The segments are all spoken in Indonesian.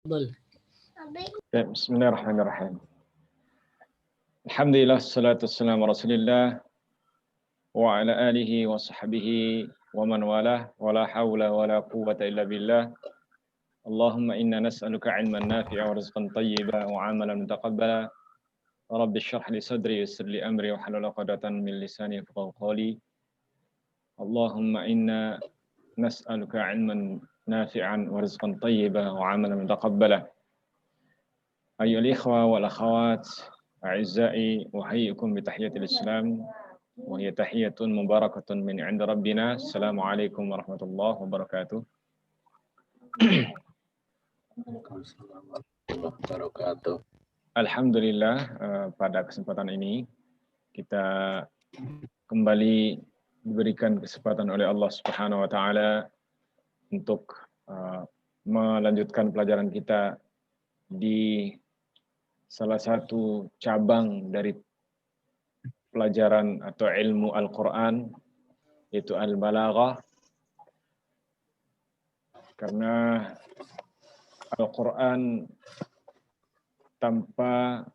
Betul. Ya, Bismillahirrahmanirrahim. Alhamdulillah, salatu wassalamu ala Rasulillah wa ala alihi wa sahbihi wa man walah wa la hawla wa la quwwata illa billah. Allahumma inna nas'aluka ilman nafi'a wa rizqan tayyiba wa amalan mutaqabbala. Rabbi shrah li sadri yassir li amri wa halul 'uqdatan min lisani yafqahu qawli. Allahumma inna nas'aluka ilman nafi'an wa rizqan tayyiba wa amalan mutaqabbala. Ayyuhal ikhwa wal akhawat, a'izza'i uhayyikum bi tahiyatil Islam wa hiya tahiyatun mubarakatun min 'inda rabbina. Assalamualaikum warahmatullahi wabarakatuh. Waalaikumsalam warahmatullahi wabarakatuh. Alhamdulillah, pada kesempatan ini kita kembali diberikan kesempatan oleh Allah Subhanahu wa taala untuk melanjutkan pelajaran kita di salah satu cabang dari pelajaran atau ilmu Al-Quran, yaitu Al-Balaghah. Karena Al-Quran tanpa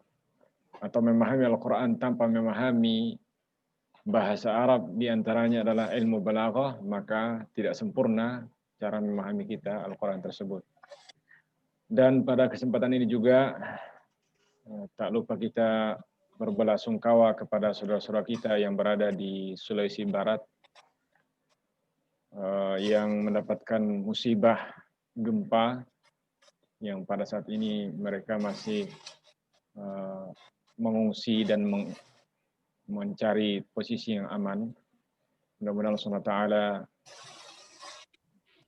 atau memahami Al-Quran tanpa memahami bahasa Arab diantaranya adalah ilmu Balaghah, maka tidak sempurna cara memahami kita Al-Quran tersebut. Dan pada kesempatan ini juga tak lupa kita berbelasungkawa kepada saudara-saudara kita yang berada di Sulawesi Barat yang mendapatkan musibah gempa, yang pada saat ini mereka masih mengungsi dan mencari posisi yang aman. Mudah-mudahan Allah SWT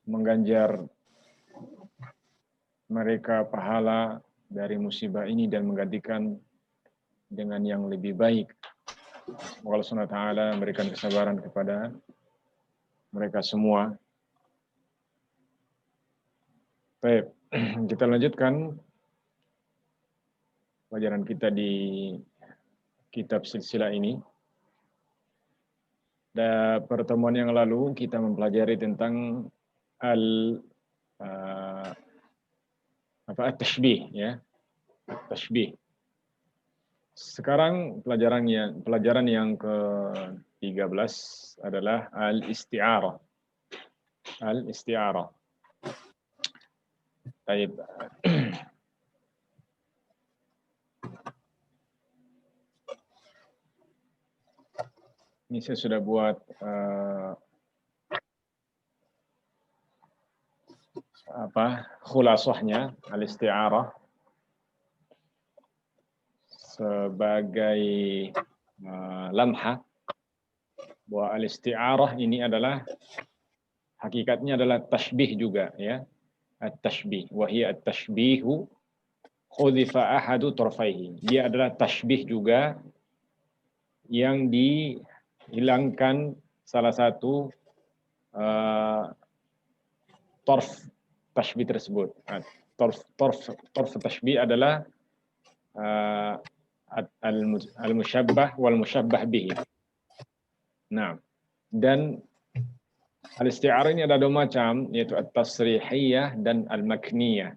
mengganjar mereka pahala dari musibah ini dan menggantikan dengan yang lebih baik. Semoga Allah SWT memberikan kesabaran kepada mereka semua. Baik, kita lanjutkan pelajaran kita di kitab silsilah ini. Dan pertemuan yang lalu kita mempelajari tentang at-tashbih, ya. Tashbih. Sekarang pelajaran yang ke-13 adalah al-isti'arah. Al-isti'arah. Baik. Ini saya sudah buat khulasahnya al-isti'arah sebagai lamhah bahwa al-isti'arah ini adalah hakikatnya adalah tashbih juga, ya. At-tashbih wa hiya at-tashbihu khudifa ahadu tarfaihi. Dia adalah tashbih juga yang dihilangkan salah satu torf tashbih tersebut. Torf tashbih adalah al-musyabbah wal musyabbah bihi. Nah, dan al-isti'arah ini ada dua macam, yaitu at-tasrihiyah dan al-makniyah.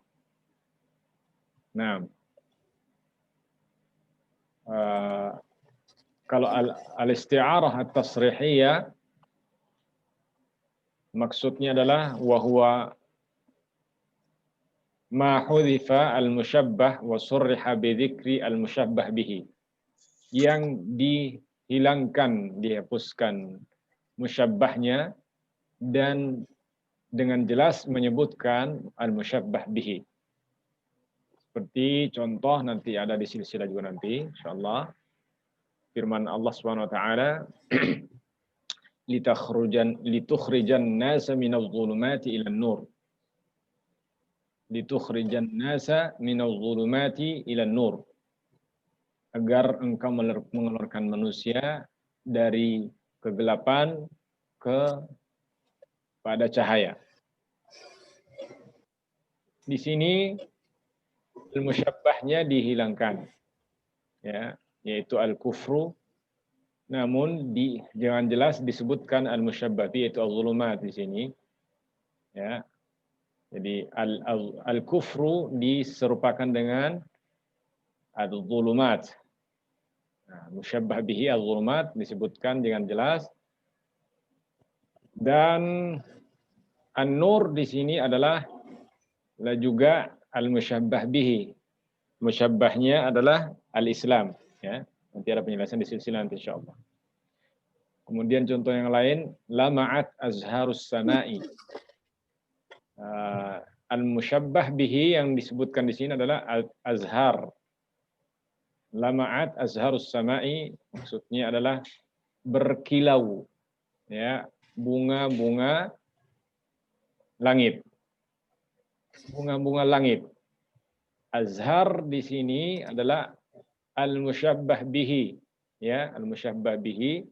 Nah, kalau al-isti'arah at-tasrihiyah maksudnya adalah wahwa ma hudhifa al-musyabbah wa surriha bi dzikri al-musyabbah bihi. Yang dihilangkan, dihapuskan musyabbahnya dan dengan jelas menyebutkan al-musyabbah bihi. Seperti contoh nanti ada di silsilah juga nanti insyaallah. Firman Allah Subhanahu wa taala litukhrijan nasa minadh dhulumati ilan nur. Litukhrijan nasa minadh dhulumati ilan nur. Agar engkau mengeluarkan manusia dari kegelapan kepada cahaya. Di sini al-musyabbahnya dihilangkan, ya, yaitu al-kufru. Namun jangan jelas disebutkan al-musyabbah, yaitu al-zulumat di sini, ya. Jadi al-kufru diserupakan dengan al-zulumat. Nah, musyabbah bihi al-zulumat disebutkan dengan jelas. Dan an-nur di sini adalah juga al-musyabbah bihi. Musyabbahnya adalah al-Islam. Ya. Nanti ada penjelasan di silsilah nanti insyaallah. Kemudian contoh yang lain, lama'at azharus sana'i. Al-musyabbah bihi yang disebutkan di sini adalah azhar. Lama'at azharus sama'i maksudnya adalah berkilau, ya, bunga-bunga langit. Bunga-bunga langit. Azhar di sini adalah al-musyabbah bihi, ya, al-musyabbah bihi.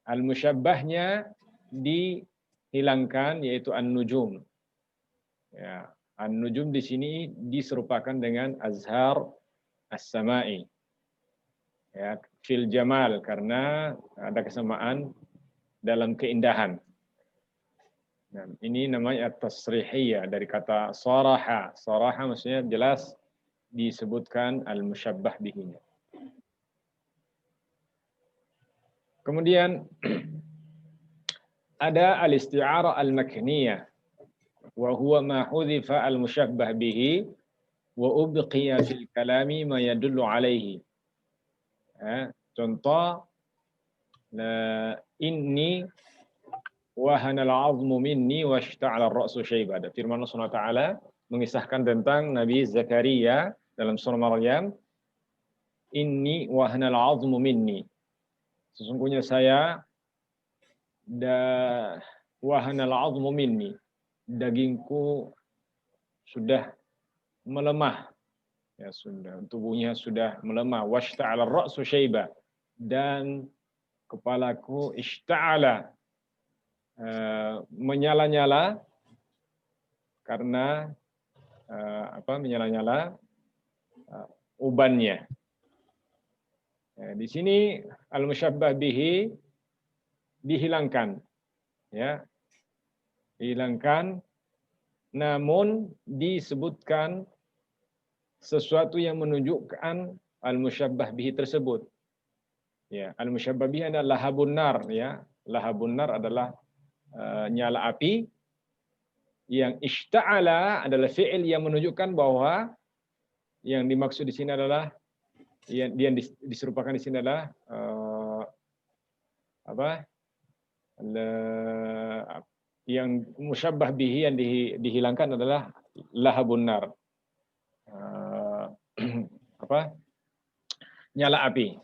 Al-musyabbahnya dihilangkan yaitu an-nujum. Ya, an-nujum di sini diserupakan dengan azhar as-sama'i. Ya, fil jamal karena ada kesamaan dalam keindahan. Dan ini namanya at-tasrihiyah dari kata saraha. Saraha maksudnya jelas disebutkan al-musyabbah bihi. Kemudian ada al-isti'arah al-makniyah wa huwa ma hudhifa al-musyabbah bihi wa ubqiya fil kalami ma yadullu alaihi. Contoh inni wahana al-'azmu minni washta'ala ar-ra'su syaiba. Ada firman Allah Subhanahu wa taala mengisahkan tentang Nabi Zakaria dalam surah Maryam, inni wahana al-'azmu minni. Sesungguhnya saya wahana al-'azmu minni. Dagingku sudah melemah. Ya, sudah tubuhnya sudah melemah. Washta'ala ar-ra'su syaiba. Dan kepalaku ishta'ala menyala-nyala karena menyala-nyala ubannya. Ya, di sini al-musyabbah bihi dihilangkan, ya, dihilangkan, namun disebutkan sesuatu yang menunjukkan al-musyabbah bihi tersebut. Ya, al-musyabbah bihi adalah lahabun nar, ya. Lahabun nar adalah nyala api. Yang ishta'ala adalah fi'il yang menunjukkan bahwa yang dimaksud di sini adalah yang diserupakan di sini adalah yang musyabbah bihi yang dihilangkan adalah lahabun nar. Nyala api.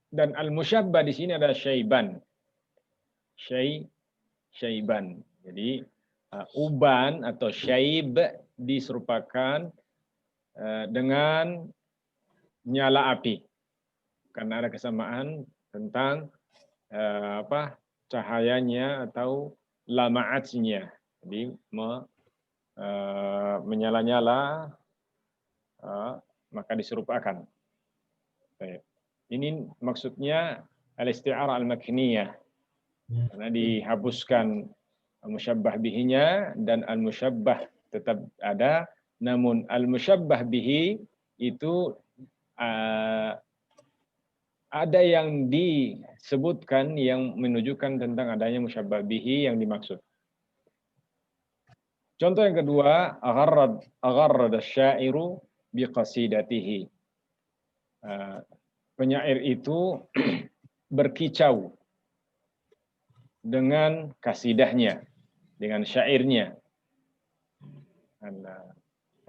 Dan al-musyabbah di sini adalah syaiban. Syaiban. Jadi uban atau syaib diserupakan dengan nyala api. Karena ada kesamaan tentang cahayanya atau lama'atnya. Jadi menyala-nyala maka diserupakan. Ini maksudnya al-isti'arah al-makniyah. Karena dihapuskan al-musyabbah bihinya dan al-musyabbah tetap ada, namun al-musyabbah bihi itu ada yang disebutkan yang menunjukkan tentang adanya musyabbah bihi yang dimaksud. Contoh yang kedua, agharrad asy-syairu biqasidatihi. Penyair itu berkicau dengan kasidahnya, dengan syairnya.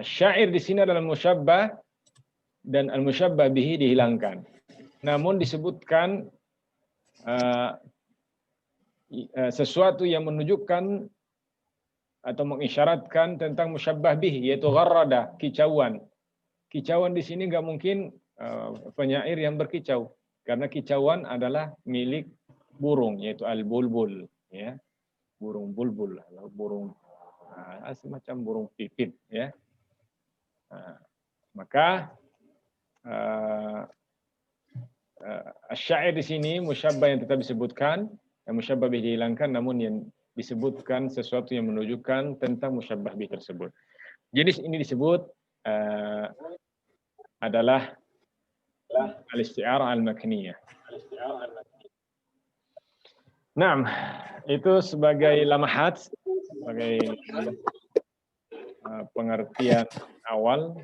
Syair di sini adalah musyabbah dan al-musyabbah bihi dihilangkan. Namun disebutkan sesuatu yang menunjukkan atau mengisyaratkan tentang musyabbah bihi, yaitu gharrada, kicauan. Kicauan di sini nggak mungkin penyair yang berkicau, karena kicauan adalah milik burung, yaitu al-bulbul, ya, burung bulbul, burung semacam burung pipit, ya. Maka syair di sini musyabbah yang tetap disebutkan, yang musyabbah dihilangkan, namun yang disebutkan sesuatu yang menunjukkan tentang musyabbah bih tersebut. Jenis ini disebut adalah al-isti'arah al-makaniyah. Nah, itu sebagai lamahat, sebagai pengertian awal.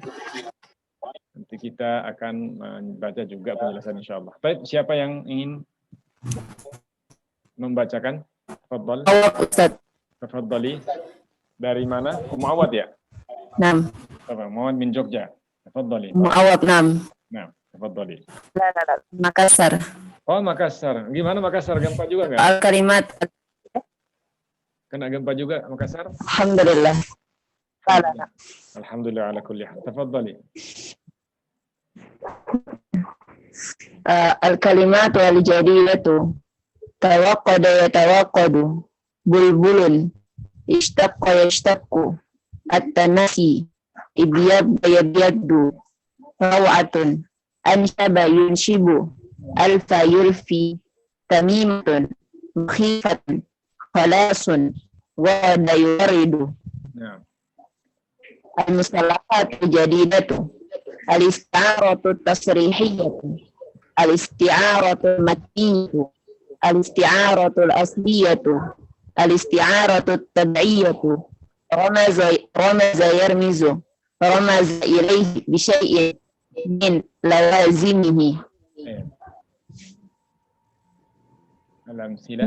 Nanti kita akan membaca juga penjelasan insyaallah. Baik, siapa yang ingin membacakan? Tafadhal. Ustaz. Tafadhali. Dari mana? Muawad ya? Nam. Muawad min Jogja. Tafadhali. Muawad nam. Nah, tafadhali. La. Makassar. Oh, Makassar. Gimana Makassar? Gempa juga nggak? Al-kalimat. Kena gempa juga Makassar? Alhamdulillah. La. Alhamdulillah ala kulli hal. Tafadhali. Al-kalimat wal jadiyatu tawaqqada yatawaqqadu bulbulun ishtaqqa yashtaqqu at-tanasi ibyadda yabyaddu raw'atun anshaba yunshibu alfa yulfi tamimatun mukhifatun khalasun wada yuridu. Al-mustalahat jadidatu al-isti'aratu tasrihiyatu al-isti'aratu makkiyatu al-isti'aratu al-asliyatu al-isti'aratu tab'iyatu ramaza yarmizu ramaza ilayhi bisyai'in min lawazimihi. Al-amsilah.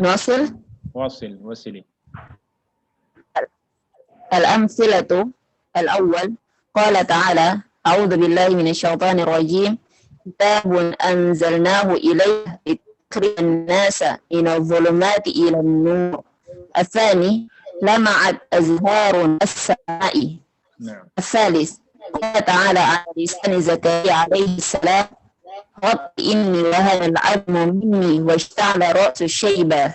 Wasili. Al-amsilatu al-awwal qala ta'ala a'udzu billahi minasy syaithanir rajim kitabun anzalnahu ilayka litukrijan nasa minadh dhulumati ilan nur. Atsani lama'at azharun as-sama'i. Atsalis qala ta'ala 'ala lisani Zakaria alaihi salam rabbi inni wahana al-'azmu minni washta'ala ra'su syaiba.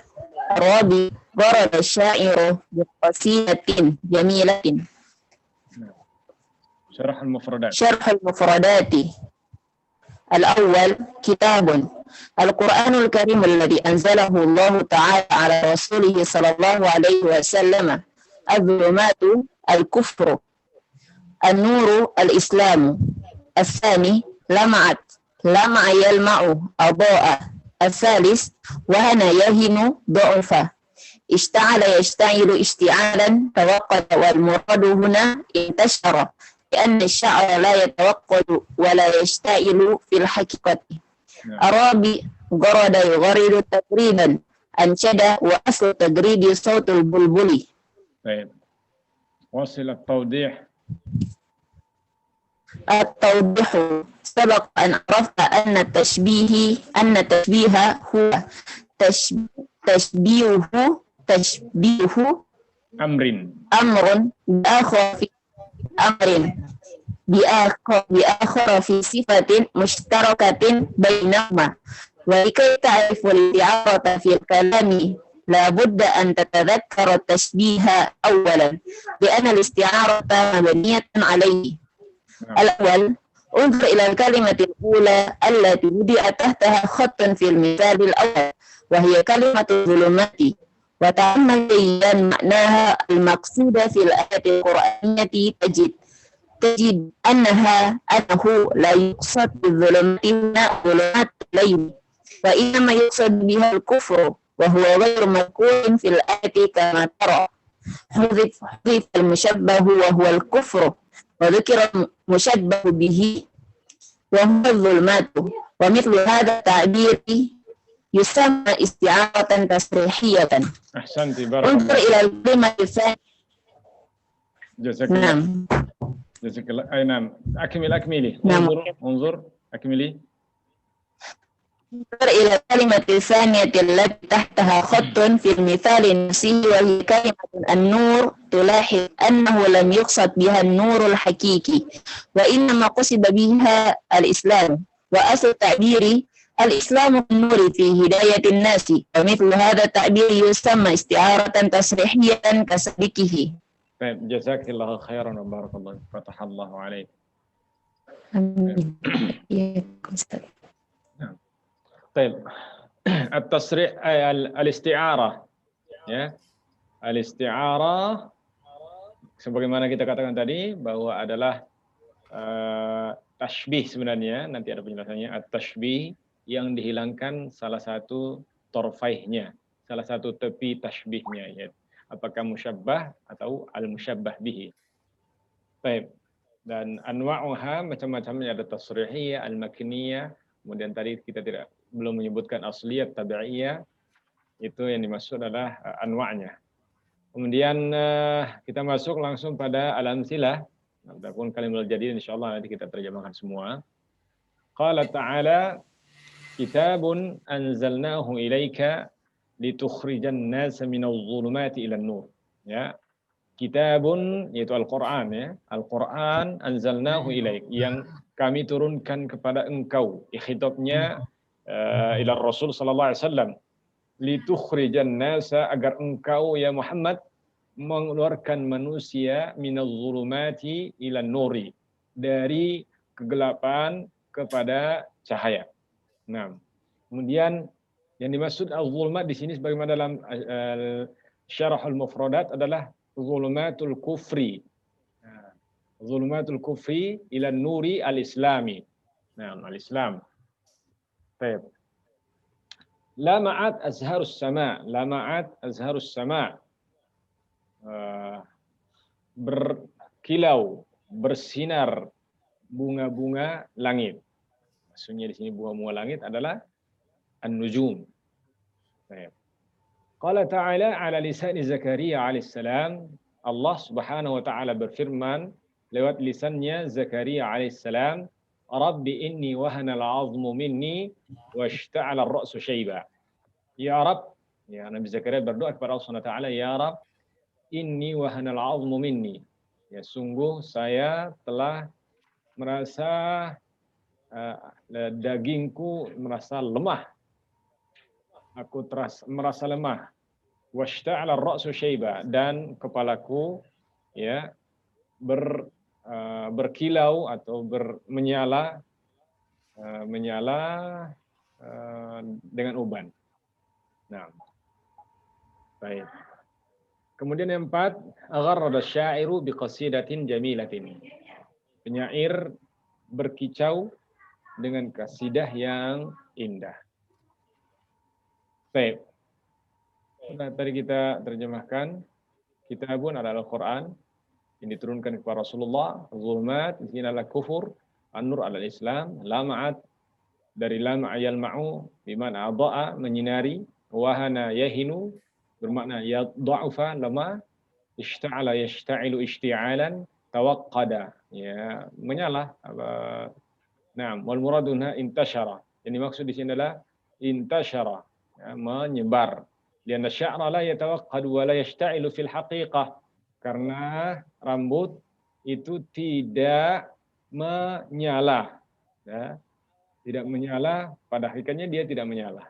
Rabi darada syairu biqasidatin jamilatin. شرح المفردات. شرح المفردات الأول كتاب القرآن الكريم الذي أنزله الله تعالى على رسوله صلى الله عليه وسلم الظلمات الكفر النور الإسلام. الثاني لمعت لمع يلمع أضاء. الثالث وهن يهن ضعفا. اشتعل يشتعل اشتعالا توقد والمراد هنا انتشر لأن الشعر لا يتوقد ولا يشتعل في الحقيقة. الرابع غرد يغرد تجريدا أنشد وأصل تجريد صوت البلبل. طيب وصل التوضيح. التوضيح سبق أن عرفت أن التشبيه هو تشبيه أمر بآخر في صفة مشتركة بينهما. ولكي تعرف الاستعارة في الكلام لا بد أن تتذكر التشبيه أولا لأن الاستعارة مبنية عليه. الأول انظر إلى الكلمة الأولى التي وضع تحتها خط في المثال الأول وهي كلمة الظلمات وتأمل جيدا معناها المقصود في الآية القرآنية تجد أنه لا يقصد بالظلمات هنا ظلمات الليل وإنما يقصد بها الكفر وهو غير مذكور في الآية كما ترى. حذف المشبه وهو الكفر وذكر المشبه به وهو الظلمات. ومثل هذا التعبير يسمى استعارة تصريحية. أحسنت بارك الله. انظر إلى الكلمة الثانية. جزاك الله. نعم. جزاك الله. أي نعم. أكملي. نعم. انظر. أكملي. انظر إلى الكلمة الثانية التي تحتها خط في المثال نفسه وهي كلمة النور. تلاحظ أنه لم يقصد بها النور الحقيقي وإنما قصد بها الإسلام. وأصل التعبير الإسلام النور في هداية الناس. ومثل هذا التعبير يسمى استعارة تصريحية كسابقه. طيب جزاك الله خيرا وبارك الله فتح الله عليك. طيب التصريح الاستعارة ya Al-isti'arah sebagaimana kita katakan tadi bahwa adalah tashbih sebenarnya, nanti ada penjelasannya. At-tashbih yang dihilangkan salah satu torfaihnya, salah satu tepi tashbihnya, ya. Apakah musyabbah atau al-musyabbah bihi. Baik. Dan anwa'uha macam-macamnya, ada tasrihiyah, al-makiniyah, kemudian tadi kita belum menyebutkan asliyah, tabi'iyah, itu yang dimaksud adalah anwa'nya. Kemudian kita masuk langsung pada al-amsilah. Adapun kalimat jadid insyaallah nanti kita terjemahkan semua. Qala ta'ala kitabun anzalnahu ilaika litukhrijan nasa minadh dhulumati ilan nur. Ya. Kitabun yaitu Al-Qur'an, ya. Al-Qur'an anzalnahu ilaik yang kami turunkan kepada engkau. Khitabnya ila Rasul sallallahu alaihi wasallam. Litukhrijan nasa agar engkau ya Muhammad mengeluarkan manusia minadh dhulumati ilan nuri, dari kegelapan kepada cahaya. Nah, kemudian yang dimaksud al-dhulumat di sini sebagaimana dalam syarahul mufradat adalah dhulumatul kufri. Dhulumatul kufri ilan nuri al-islami. Nah, al-islam. Baik. Lama'at azharus sama, lama'at azharus sama. Berkilau, bersinar bunga-bunga langit. Maksudnya di sini bunga-bunga langit adalah an-nujum. Baik. Qala ta'ala ala lisan Zakaria alaihissalam, Allah Subhanahu wa taala berfirman lewat lisannya Zakaria alaihissalam, Rabbi inni wahana al-'azmu minni washta'ala ar-ra'su syaiba. Ya Rabb, ya Nabi Zakaria berdoa kepada Allah Subhanahu wa taala, ya Rabb, inni wahana al-'azmu minni. Ya sungguh saya telah merasa dagingku merasa lemah. Aku merasa lemah. Washta'ala ar-ra'su syaiba, dan kepalaku ya berkilau atau menyala dengan uban. Nah. Baik. Kemudian yang 4, agharrada syairu biqasidatin jamilatin. Penyair berkicau dengan kasidah yang indah. Baik. Nah, tadi kita terjemahkan kitabun adalah Al-Qur'an yang diturunkan kepada Rasulullah, zulmat di sini adalah kufur, an-nur adalah Islam, lama'at dari lama' yalma'u bimana adha'a menyinari, wahana yahinu bermakna yadha'ufa lemah, ishta'ala yashta'ilu ishti'alan, tawaqqada ya menyala. Naam, wal muraduna intasyara. Yang dimaksud di sini adalah intasyara, ya, menyebar. Lianna sya'ra la yatawaqqadu wa la yashta'ilu fil haqiqah. Karena rambut itu tidak menyala, ya. Tidak menyala, pada hakikatnya dia tidak menyala.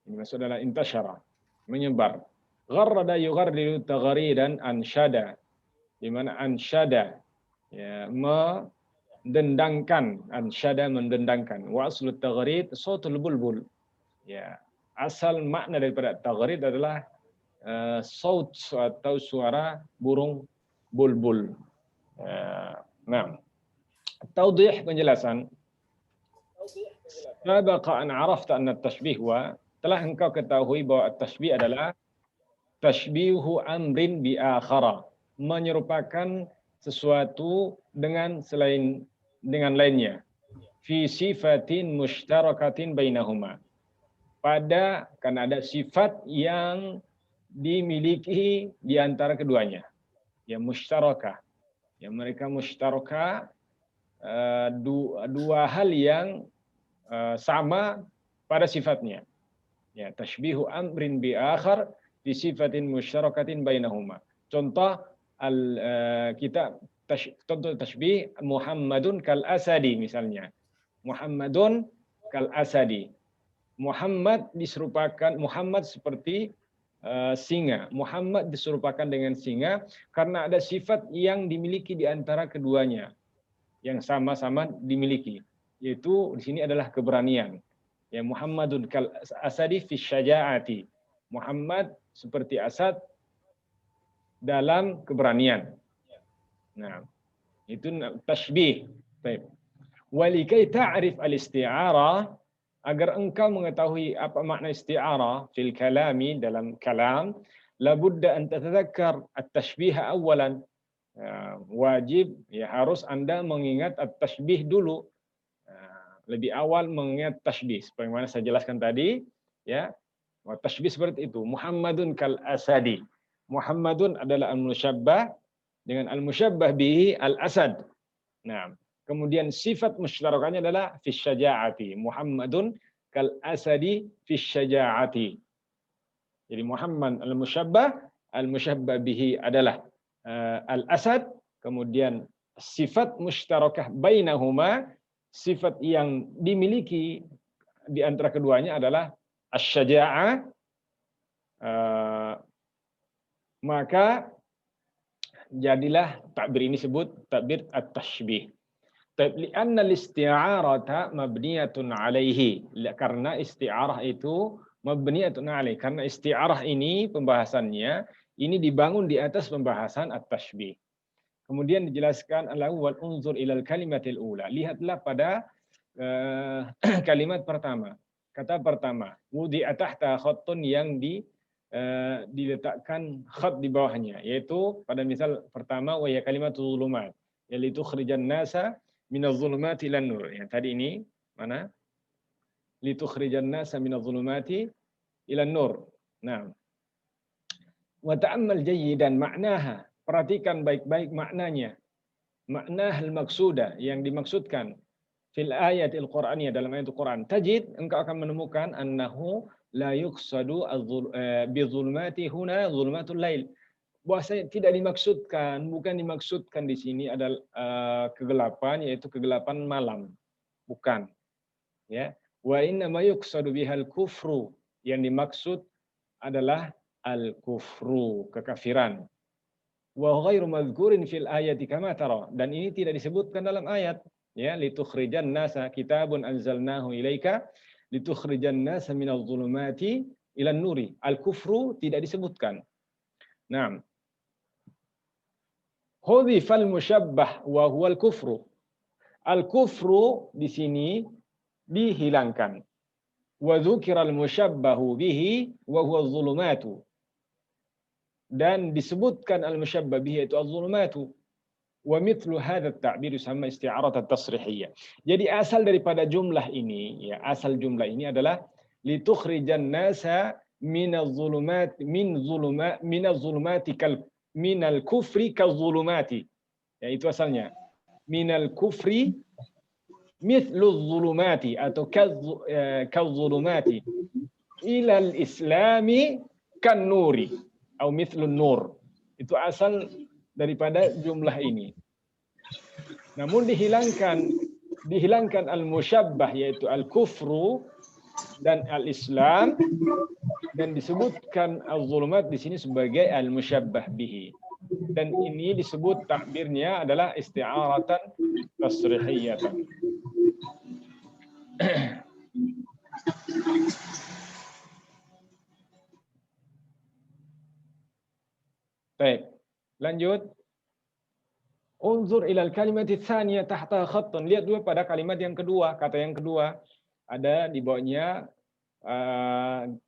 Ini maksud adalah intasyara, menyebar. Gharrada yugharridu taghridan ansyada, di mana ansyada ya mendendangkan, ansyada mendendangkan. Wa aslu taghrid sautul bulbul. Ya, asal makna daripada taghrid adalah saut atau suara burung bulbul. Nah, tawdih, penjelasan. Sabaqa an arafta anna at-tashbih wa, telah engkau ketahui bahwa at-tashbih adalah tashbihu amrin bi akhara, menyerupakan sesuatu dengan lainnya. Fi sifatin mushtarakatin bainahuma, karena ada sifat yang dimiliki di antara keduanya. Ya mushtarakah. Ya mereka mushtarakah, dua hal yang sama pada sifatnya. Ya, tashbihu amrin bi akhar bi sifatin musytarakatin bainahuma. Contoh contoh tashbih Muhammadun kal asadi misalnya. Muhammadun kal asadi. Muhammad seperti singa. Muhammad diserupakan dengan singa karena ada sifat yang dimiliki di antara keduanya yang sama-sama dimiliki, yaitu di sini adalah keberanian. Ya, Muhammadun kal asadi fi syaja'ati. Muhammad seperti asad dalam keberanian. Nah, itu tashbih. Baik. Walikai ta'rif al-isti'arah, agar engkau mengetahui apa makna isti'arah fil kalami, dalam kalam, labudda an tatadzakkar at-tashbih awalan. Wajib, ya harus Anda mengingat at-tashbih dulu. Lebih awal mengingat tashbih. Sebagaimana saya jelaskan tadi, ya. Tashbih seperti itu. Muhammadun kal asadi. Muhammadun adalah al-musyabbah dengan al-musyabbah bihi al-asad. Nah, kemudian sifat musytarakanya adalah fi syaja'ati. Muhammadun kal asadi fi syaja'ati. Jadi Muhammad al-musyabbah bihi adalah al-asad, kemudian sifat mushtarakah bainahuma, sifat yang dimiliki di antara keduanya adalah asy-syaja'ah. Maka jadilah takbir ini disebut takbir at-tashbih. Li'anna al-isti'arata mabniyatun 'alaihi, karena isti'arah itu mabniyatun 'alaihi, karena isti'arah ini pembahasannya ini dibangun di atas pembahasan at-tashbih. Kemudian dijelaskan al-awwal unzur ilal kalimatil ula, lihatlah pada kalimat pertama. Kata pertama, wudi'a tahta khattun, yang diletakkan khat di bawahnya, yaitu pada misal pertama wa ya kalimatul zulumat, yaitu khrijan nasa minaz zulumati ilan nur. Yang tadi ini mana? Litukhrijan nasa minaz zulumati ilan nur. Nah, wa ta'ammal jayyidan maknaha, perhatikan baik-baik maknanya. Makna al-maqsuda, yang dimaksudkan fil ayatil Qur'aniyah, dalam ayat Al-Qur'an. Tajid, engkau akan menemukan annahu la yuqsadu bi zulmati huna zulmatul lail. Bahwasanya tidak dimaksudkan, bukan dimaksudkan di sini adalah kegelapan, yaitu kegelapan malam. Bukan. Ya. Wa inna ma yuqsadu bihal kufru, yang dimaksud adalah al-kufru, kekafiran. Wa ghairu madhkurin fil ayati kama tara, dan ini tidak disebutkan dalam ayat. Ya, litukhrijan nasa kitabun anzalnahu ilaika litukhrijan nasa minadh dhulumati ilan nuri. Al-kufru tidak disebutkan. Nah, hudhifal musyabbah wa huwa al-kufru. Al-kufru di sini dihilangkan. Wa dzukiral musyabbahu bihi wa huwa adh-dhulumatu. Dan disebutkan al-musyabbah bihi itu adh-dhulumatu. Wa mithlu hadha at-ta'bir yusamma isti'arat at-tasrihiyah. Jadi asal daripada jumlah ini, ya, asal jumlah ini adalah litukhrijan nasa minaz zulumati minal kufri kaz-zulumati. Ya, itu asalnya. Minal kufri mithlu zulumati atau kaz-zulumati ilal islami kan nuri atau mithlu nur. Itu asal daripada jumlah ini. Namun dihilangkan al-musyabbah, yaitu al-kufru dan al-islam, dan disebutkan al-zulumat di sini sebagai al-musyabbah bihi. Dan ini disebut takbirnya adalah isti'aratan tasrihiyatan. Baik. Lanjut. Unzur ilal kalimati tsaniyah tahta khattun. Lihat dulu pada kalimat yang kedua, kata yang kedua. Ada di bawahnya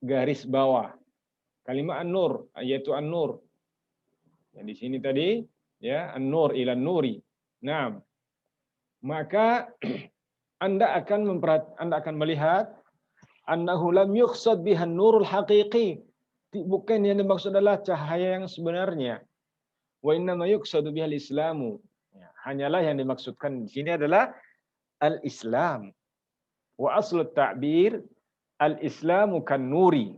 garis bawah. Kalimat an-nur, yaitu an-nur. Yang di sini tadi, ya, an-nur ilan nuri. Nah, maka Anda akan melihat annahu lam yuqsad bihan nurul haqiqi. Bukan yang dimaksud adalah cahaya yang sebenarnya. Wa inna ma yuqsadu bihal islamu. Ya, hanyalah yang dimaksudkan di sini adalah al-Islam. Wa aslu ta'bir al-Islamu kan nuri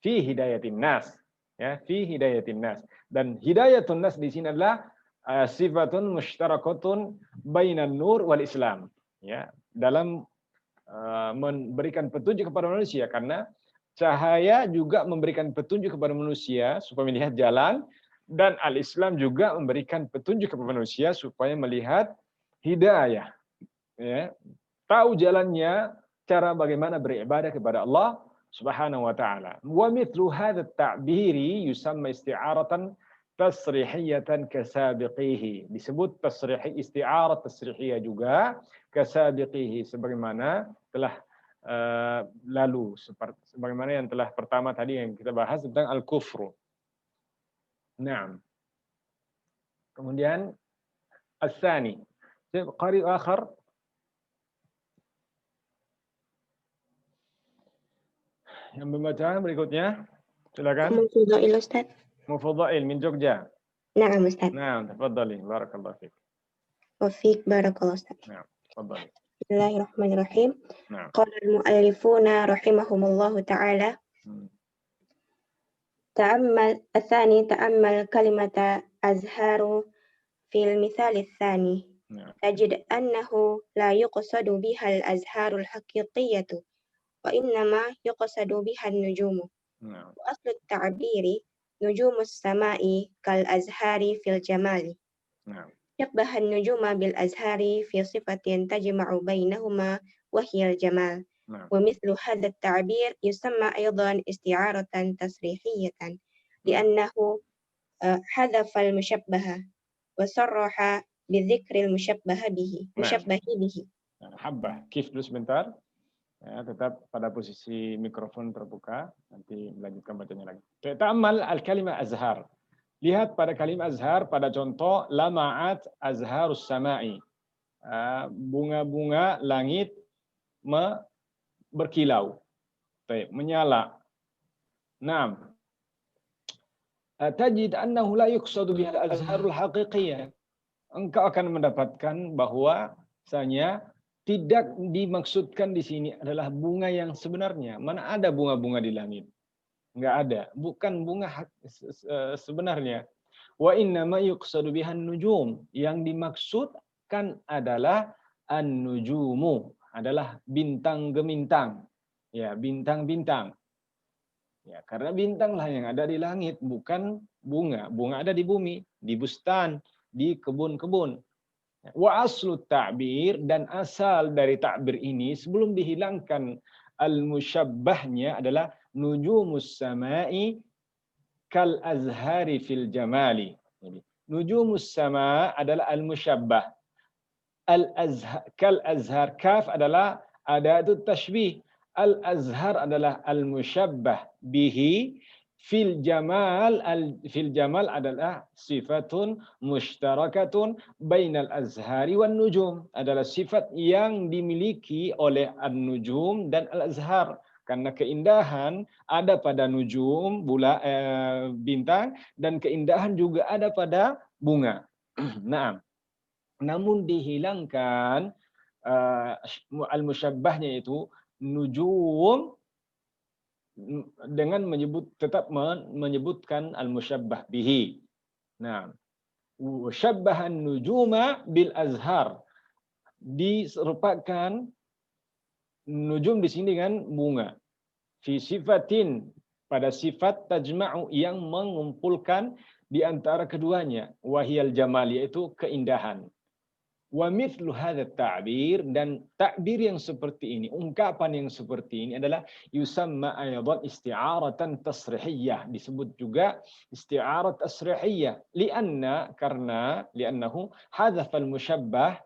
fi hidayatin nas. Ya, fi hidayatin nas. Dan hidayatun nas di sini adalah sifatun mushtarakatun bainan nur wal Islam. Ya, dalam memberikan petunjuk kepada manusia, karena cahaya juga memberikan petunjuk kepada manusia supaya melihat jalan. Dan al-Islam juga memberikan petunjuk kepada manusia supaya melihat hidayah. Ya. Tahu jalannya, cara bagaimana beribadah kepada Allah Subhanahu wa taala. Wa mithlu hadha at-ta'biri yusamma isti'aratan tasrihiyatan kasabiqihi. Disebut isti'arah tasrihiyah juga kasabiqihi sebagaimana telah lalu, sebagaimana yang telah pertama tadi yang kita bahas tentang al-kufru. Naam. Kemudian al-thani. Qari akhar. Yang membaca berikutnya, silakan. Mufadail Ustaz. Mufadail min Jogja. Na'am Ustaz. Naam, tafadhali. Barakallahu fiik. Wa fiik barakallahu Ustaz. Naam, tafadhali. Bismillahirrahmanirrahim. Naam. Qala al-mu'allifuna rahimahumullahu ta'ala. تأمل كلمة أزهار في المثال الثاني تجد أنه لا يقصد بها الأزهار الحقيقية وإنما يقصد بها النجوم وأصل التعبير نجوم السماء كالأزهار في الجمال شبه النجوم بالأزهار في صفة تجمع بينهما وهي الجمال ومثل هذا التعبير يسمى أيضا استعارة تصريحية لأنه حذف المشبه وصرح بذكر المشبه به Habbah, kif dulu sebentar. Ya, tetap pada posisi mikrofon terbuka, nanti melanjutkan bacanya lagi. Ta'ammal al-kalimah azhar. Lihat pada kalimat azhar pada contoh lama'at azharus sama'i. Bunga-bunga langit berkilau. Menyala. Naam. Tajid annahu la yuqsadu biha al-azharul haqiqiyah. Engkau akan mendapatkan bahwa misalnya tidak dimaksudkan di sini adalah bunga yang sebenarnya. Mana ada bunga-bunga di langit? Enggak ada. Bukan bunga sebenarnya. Wa innama yuqsadu bihan nujum. Yang dimaksudkan adalah an-nujumu. Adalah bintang gemintang. Ya, bintang-bintang. Ya, karena bintanglah yang ada di langit, bukan bunga. Bunga ada di bumi, di bustan, di kebun-kebun. Wa aslu ta'bir, dan asal dari ta'bir ini sebelum dihilangkan al-musyabbahnya adalah nujumus sama'i kal azhari fil jamali. Jadi, nujumus sama adalah al-musyabbah. Kal azhar, kaf adalah adatut tashbih. Al-azhar adalah al-musyabbah bihi. Fil jamal adalah sifatun mushtarakatun bainal azhari wan nujum, adalah sifat yang dimiliki oleh an-nujum dan al-azhar, karena keindahan ada pada nujum bintang, dan keindahan juga ada pada bunga. Nah, namun dihilangkan al-musyabbahnya itu nujum dengan tetap menyebutkan al-musyabbah bihi. Nah, syabbahan nujuma bil azhar, diserupakan nujum di sini dengan bunga. Fi sifatin, pada sifat tajma'u, yang mengumpulkan di antara keduanya, wahiyal jamal, yaitu keindahan. Wa mithlu hadha ta'bir, dan takbir yang seperti ini, ungkapan yang seperti ini adalah yusamma aydan isti'aratan tasrihiyah, disebut juga isti'arat tasrihiyah, li'annahu hadzafal musyabbah,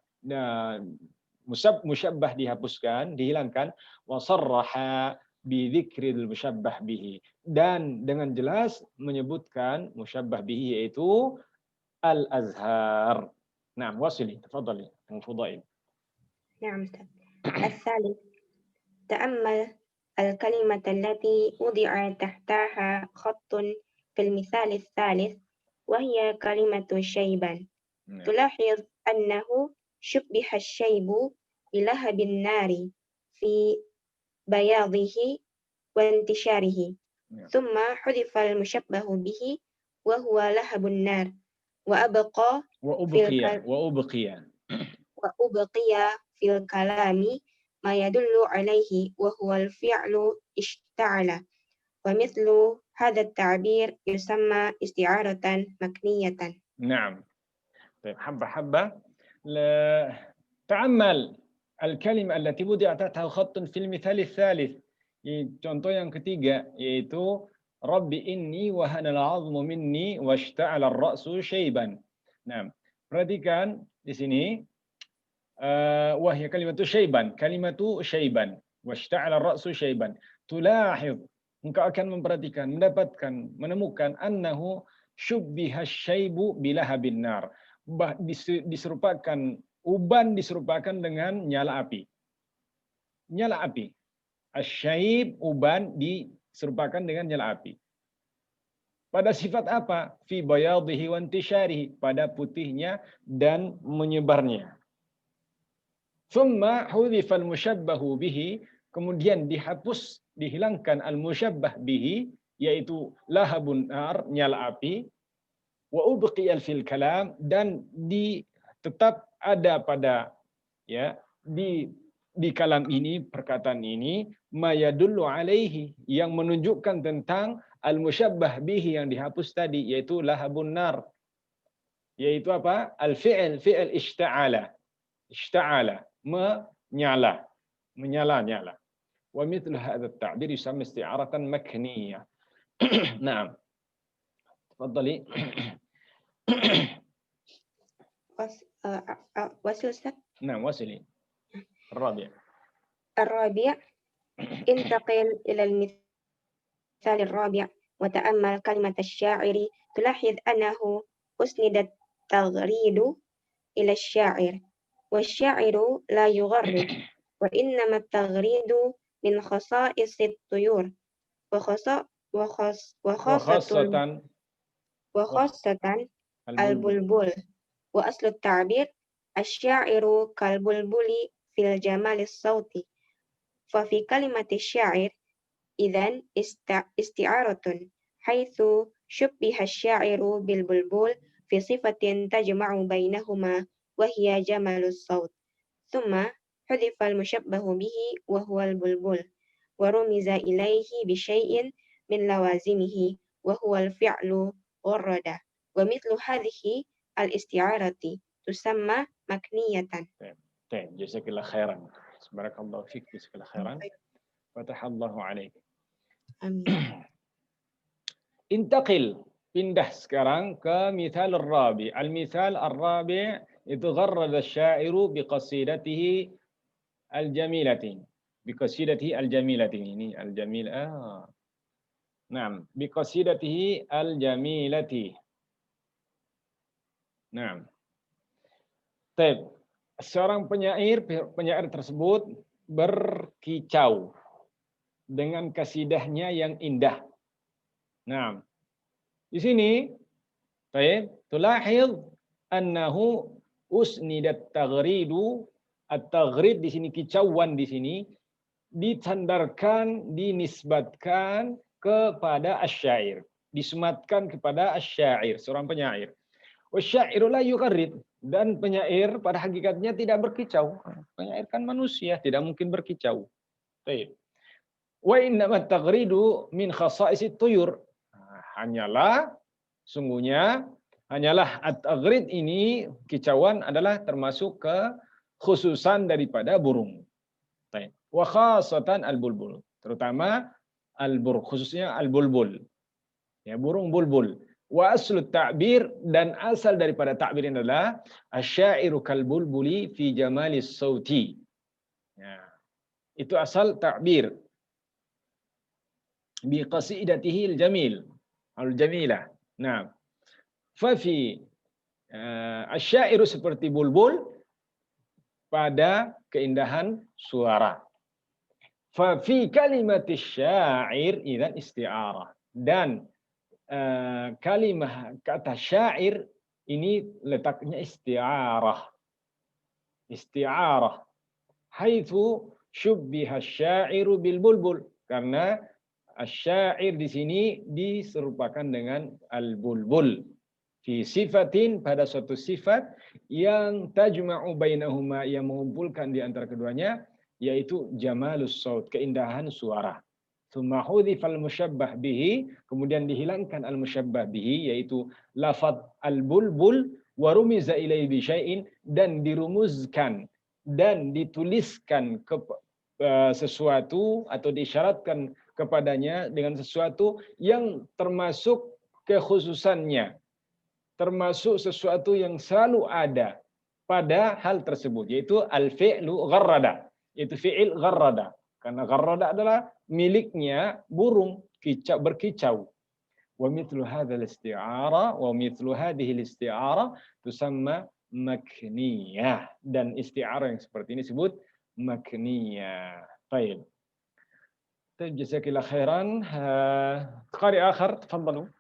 musyabbah dihapuskan, dihilangkan, wa sarraha bi dzikril musyabbah bihi, dan dengan jelas menyebutkan musyabbah bihi, yaitu al-azhar. Nah, wasili, tafadhali, Fudail. نعم أستاذ. الثالث تأمل الكلمة التي وضع تحتها خط في المثال الثالث وهي كلمة شيبا. تلاحظ أنه شبه الشيب بلهب النار في بياضه وانتشاره ثم حذف المشبه به وهو لهب النار وأبقي في الكلام ما يدل عليه وهو الفعل اشتعل ومثل هذا التعبير يسمى استعارة مكنية. نعم. طيب حبة تأمل الكلمة التي وضع تحتها خط في المثال الثالث. Contoh yang ketiga, yaitu Rabbi inni wahana al-'azmu minni washta'ala ar-ra'su syaiban. Nah, perhatikan di sini wahya kalimatu syaiban washta'ala ar-ra'su syaiban. Tulahid, engkau akan memperhatikan, mendapatkan, menemukan annahu syubbiha syaibu bilahabin nar. Diserupakan uban diserupakan dengan nyala api. Nyala api. Asyaib uban diserupakan dengan nyala api. Pada sifat apa? Fi bayadhihi wa intisyarihi, pada putihnya dan menyebarnya. Thumma hudhifa al-mushabbahu bihi, kemudian dihapus, dihilangkan al-musyabbah bihi, yaitu lahabun nar, nyala api, wa ubqiya fil kalam, dan tetap ada pada di kalam ini, perkataan ini, ma yadullu alaihi, yang menunjukkan tentang al-musyabbah bihi yang dihapus tadi, yaitu lahabun nar, yaitu apa? Al-fi'l ishta'ala, menyala. Wa mithlu hadha at-ta'bir yusamma isti'aratan makniyah. Naam. Tafadhali. wasil Ustaz. Naam, wasili. الرابع انتقل إلى المثال الرابع وتأمل كلمة الشاعر تلاحظ أنه أسند التغريد إلى الشاعر والشاعر لا يغرد وإنما التغريد من خصائص الطيور وخاصة البلبل وأصل التعبير الشاعر كالبلبل في الجمال الصوتي ففي كلمة الشاعر إذن استعارة حيث شبه الشاعر بالبلبل في صفة تجمع بينهما وهي جمال الصوت ثم حذف المشبه به وهو البلبل ورمز إليه بشيء من لوازمه وهو الفعل غرد ومثل هذه الاستعارة تسمى مكنية. Jazakallah khairan. Barakallahu fiik, jazakallah khairan. Fatahallahu alaik. Amin. Intaqil, pindah sekarang ke mithal ar-rabi. Al-mithal ar-rabi itu gharrada asy-sya'iru biqasidatihi al-jamilatin. Biqasidatihi al-jamilatin. Ini al-jamil. Naam, biqasidatihi al-jamilati. Naam. Baik. Seorang penyair tersebut berkicau dengan kasidahnya yang indah. Nah, di sini, tulahid annahu usnidat taghridu, at-taghrid di sini, kicauan di sini disandarkan, dinisbatkan kepada asyair, disematkan kepada asyair, seorang penyair. Wasyairu la yugharrid, dan penyair pada hakikatnya tidak berkicau. Penyair kan manusia, tidak mungkin berkicau. Baik. Wa innamat taghridu min khasaisit tuyur. Sungguhnya hanyalah at-taghrid ini, kicauan adalah termasuk ke khususan daripada burung. Baik. Wa khasatan al-bulbul, terutama khususnya al-bulbul. Ya, burung bulbul. Wa aslu ta'bir, dan asal daripada ta'bir ini adalah asyairu kal bulbuli fi jamalis sauti. Ya. Itu asal ta'bir. Bi qasidatihi al-jamilah. Nah, fa fi asyairu seperti bulbul pada keindahan suara. Fa fi kalimatis syair idzan isti'arah, dan kalimah kata syair ini letaknya isti'arah. Haitsu syubbiha syairu bil bulbul, karena asyair di sini diserupakan dengan al bulbul fi sifatin, pada suatu sifat yang tajma'u bainahuma, yang mengumpulkan di antara keduanya, yaitu jamalus saut, keindahan suara. Tsumma hudhifal musyabbah bihi, kemudian dihilangkan al musyabbah bihi, yaitu lafaz al bulbul, wa rumiza ilaihi bi syai'in, dan dirumuzkan dan dituliskan ke sesuatu atau diisyaratkan kepadanya dengan sesuatu yang termasuk kekhususannya, termasuk sesuatu yang selalu ada pada hal tersebut, yaitu al-fi'lu gharrada, itu fi'il gharrada, karena gharrada adalah miliknya burung berkicau. Wa mithlu hadzal isti'ara wa mithlu hadhihi al-isti'ara tusamma makniyah, dan isti'arah yang seperti ini disebut makniyah. Baik. جزاك الله خيرا. قارئ آخر تفضلوا.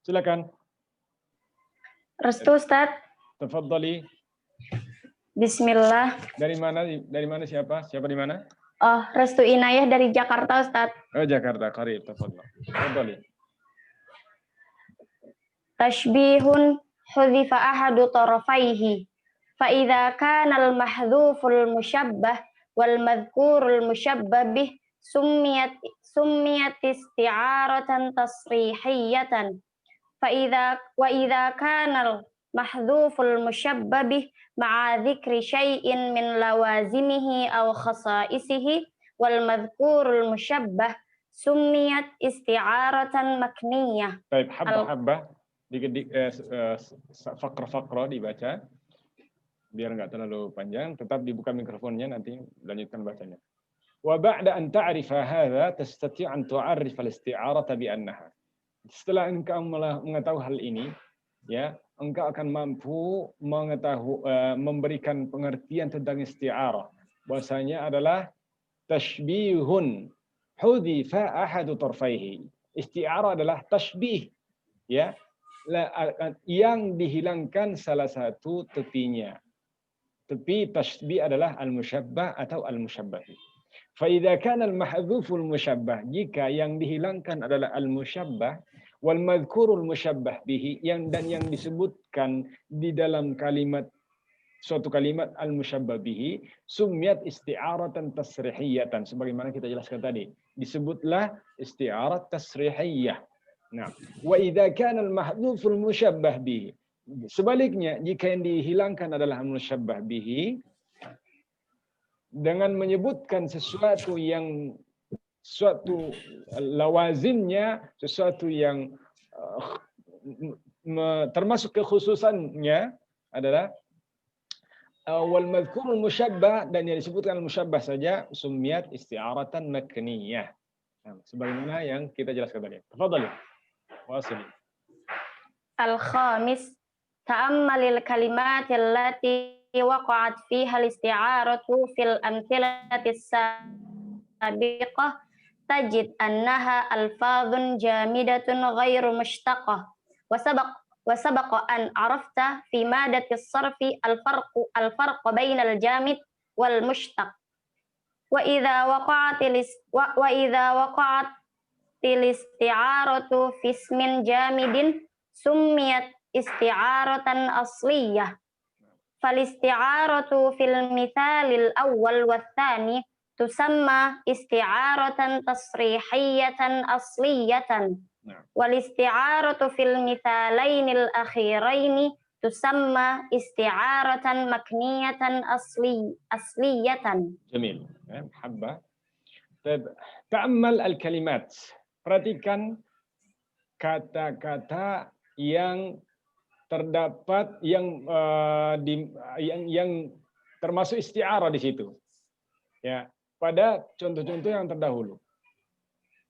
silakan. Restu Ustaz. Tafadhali. Bismillah. Dari mana siapa? Siapa di mana? Oh, Restu Inayah dari Jakarta Ustaz. Oh, Jakarta, qarib. Tafadhali. Tashbihun hudhifa ahadu tarafaihi. فإذا كان المحذوف المشبه والمذكور المشبه به سميت استعارة تصريحية وإذا كان المحذوف المشبه به مع ذكر شيء من لوازمه أو خصائصه والمذكور المشبه سميت استعارة مكنية. طيب حبة فقرة dibaca biar nggak terlalu panjang, tetap dibuka mikrofonnya, nanti lanjutkan bacanya. Wa ba'da an ta'rifa hadha tastati' an tu'arrif al-isti'arata bi annaha. Setelah engkau mengetahui hal ini, ya, engkau akan mampu memberikan pengertian tentang isti'arah. Bahwasanya adalah tashbihun hudhifa ahadu tarfaihi. Isti'arah adalah tashbih, ya, yang dihilangkan salah satu tepinya. Tepi tashbih adalah al-musyabbah atau al-musyabbah. Fa idza kana al-mahdhuful musyabbah, jika yang dihilangkan adalah al-musyabbah wal madhkurul musyabbah bihi, yang disebutkan di dalam suatu kalimat al-musyabbah bihi, sumiyat isti'aratan tasrihiyatan, sebagaimana kita jelaskan tadi, disebutlah isti'arat tasrihiyah. Nah, wa idza kana al-mahdhuful musyabbah bihi, sebaliknya, jika yang dihilangkan adalah musyabbah bihi, dengan menyebutkan sesuatu lawazimnya, sesuatu yang termasuk kekhususannya adalah wal madhkurul musyabbah, dan yang disebutkan musyabbah saja, sumiyat isti'aratan makniyah. Sebagaimana yang kita jelaskan tadi. Tafadhali. Wasili. Al-khamis, ta'ammalil kalimatil lati waqa'at fiha al-isti'aratu fil amthilati as-sabiqah tajid annaha alfadhun jamidatun ghairu mushtaqah wa sabaqa an arafta fi madati as-sarfi al-farq bainal jamid wal mushtaq wa idza waqa'at isti'aratu fi ismin jamidin summiyat isti'aratan asliyah. Fal-isti'aratu fil mithalil awwal wa tsani tusamma isti'aratan tasrihiyatan asliyatan. Wal isti'aratu fil mithalainil akhiraini tusamma isti'aratan makniyatan asliyatan. Jamil. Habba. Ta'ammal al-kalimat. Perhatikan kata-kata yang terdapat yang termasuk isti'arah di situ. Ya, pada contoh-contoh yang terdahulu.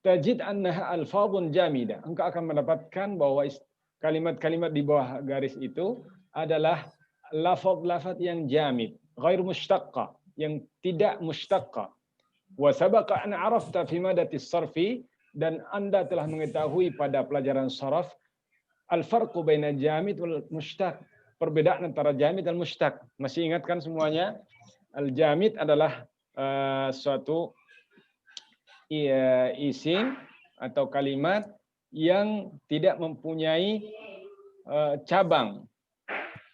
Tajid annaha alfadhun jamidah. Engkau akan mendapatkan bahwa kalimat-kalimat di bawah garis itu adalah lafaz-lafaz yang jamid, ghair mushtaqqa, yang tidak mushtaqqa. Wa sabaqa an arafta fi madati sarfi, dan Anda telah mengetahui pada pelajaran saraf al-farqu baina jamid wal mushtaq, perbedaan antara jamid dan mushtaq. Masih ingat kan semuanya? Al-jamid adalah suatu isim atau kalimat yang tidak mempunyai cabang,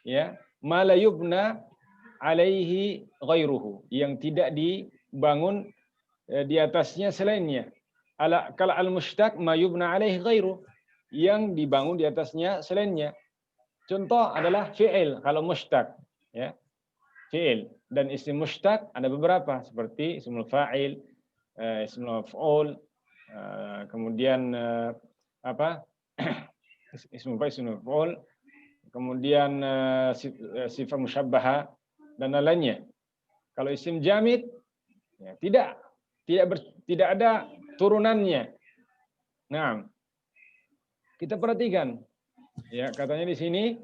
ya, ma la yubna alaihi ghairuhu, yang tidak dibangun di atasnya selainnya. Kalau al-mushtaq ma yubna alaihi ghairuhu, yang dibangun di atasnya selainnya. Contoh adalah fi'il kalau mushtaq, ya. fi'il. Dan isim mushtaq ada beberapa seperti ismul fa'il, ismul maf'ul, kemudian ismul fa'il, ismul maf'ul, kemudian sifat musyabbaha dan lainnya. Kalau isim jamid ya, tidak ada turunannya. Nah, kita perhatikan ya, katanya di sini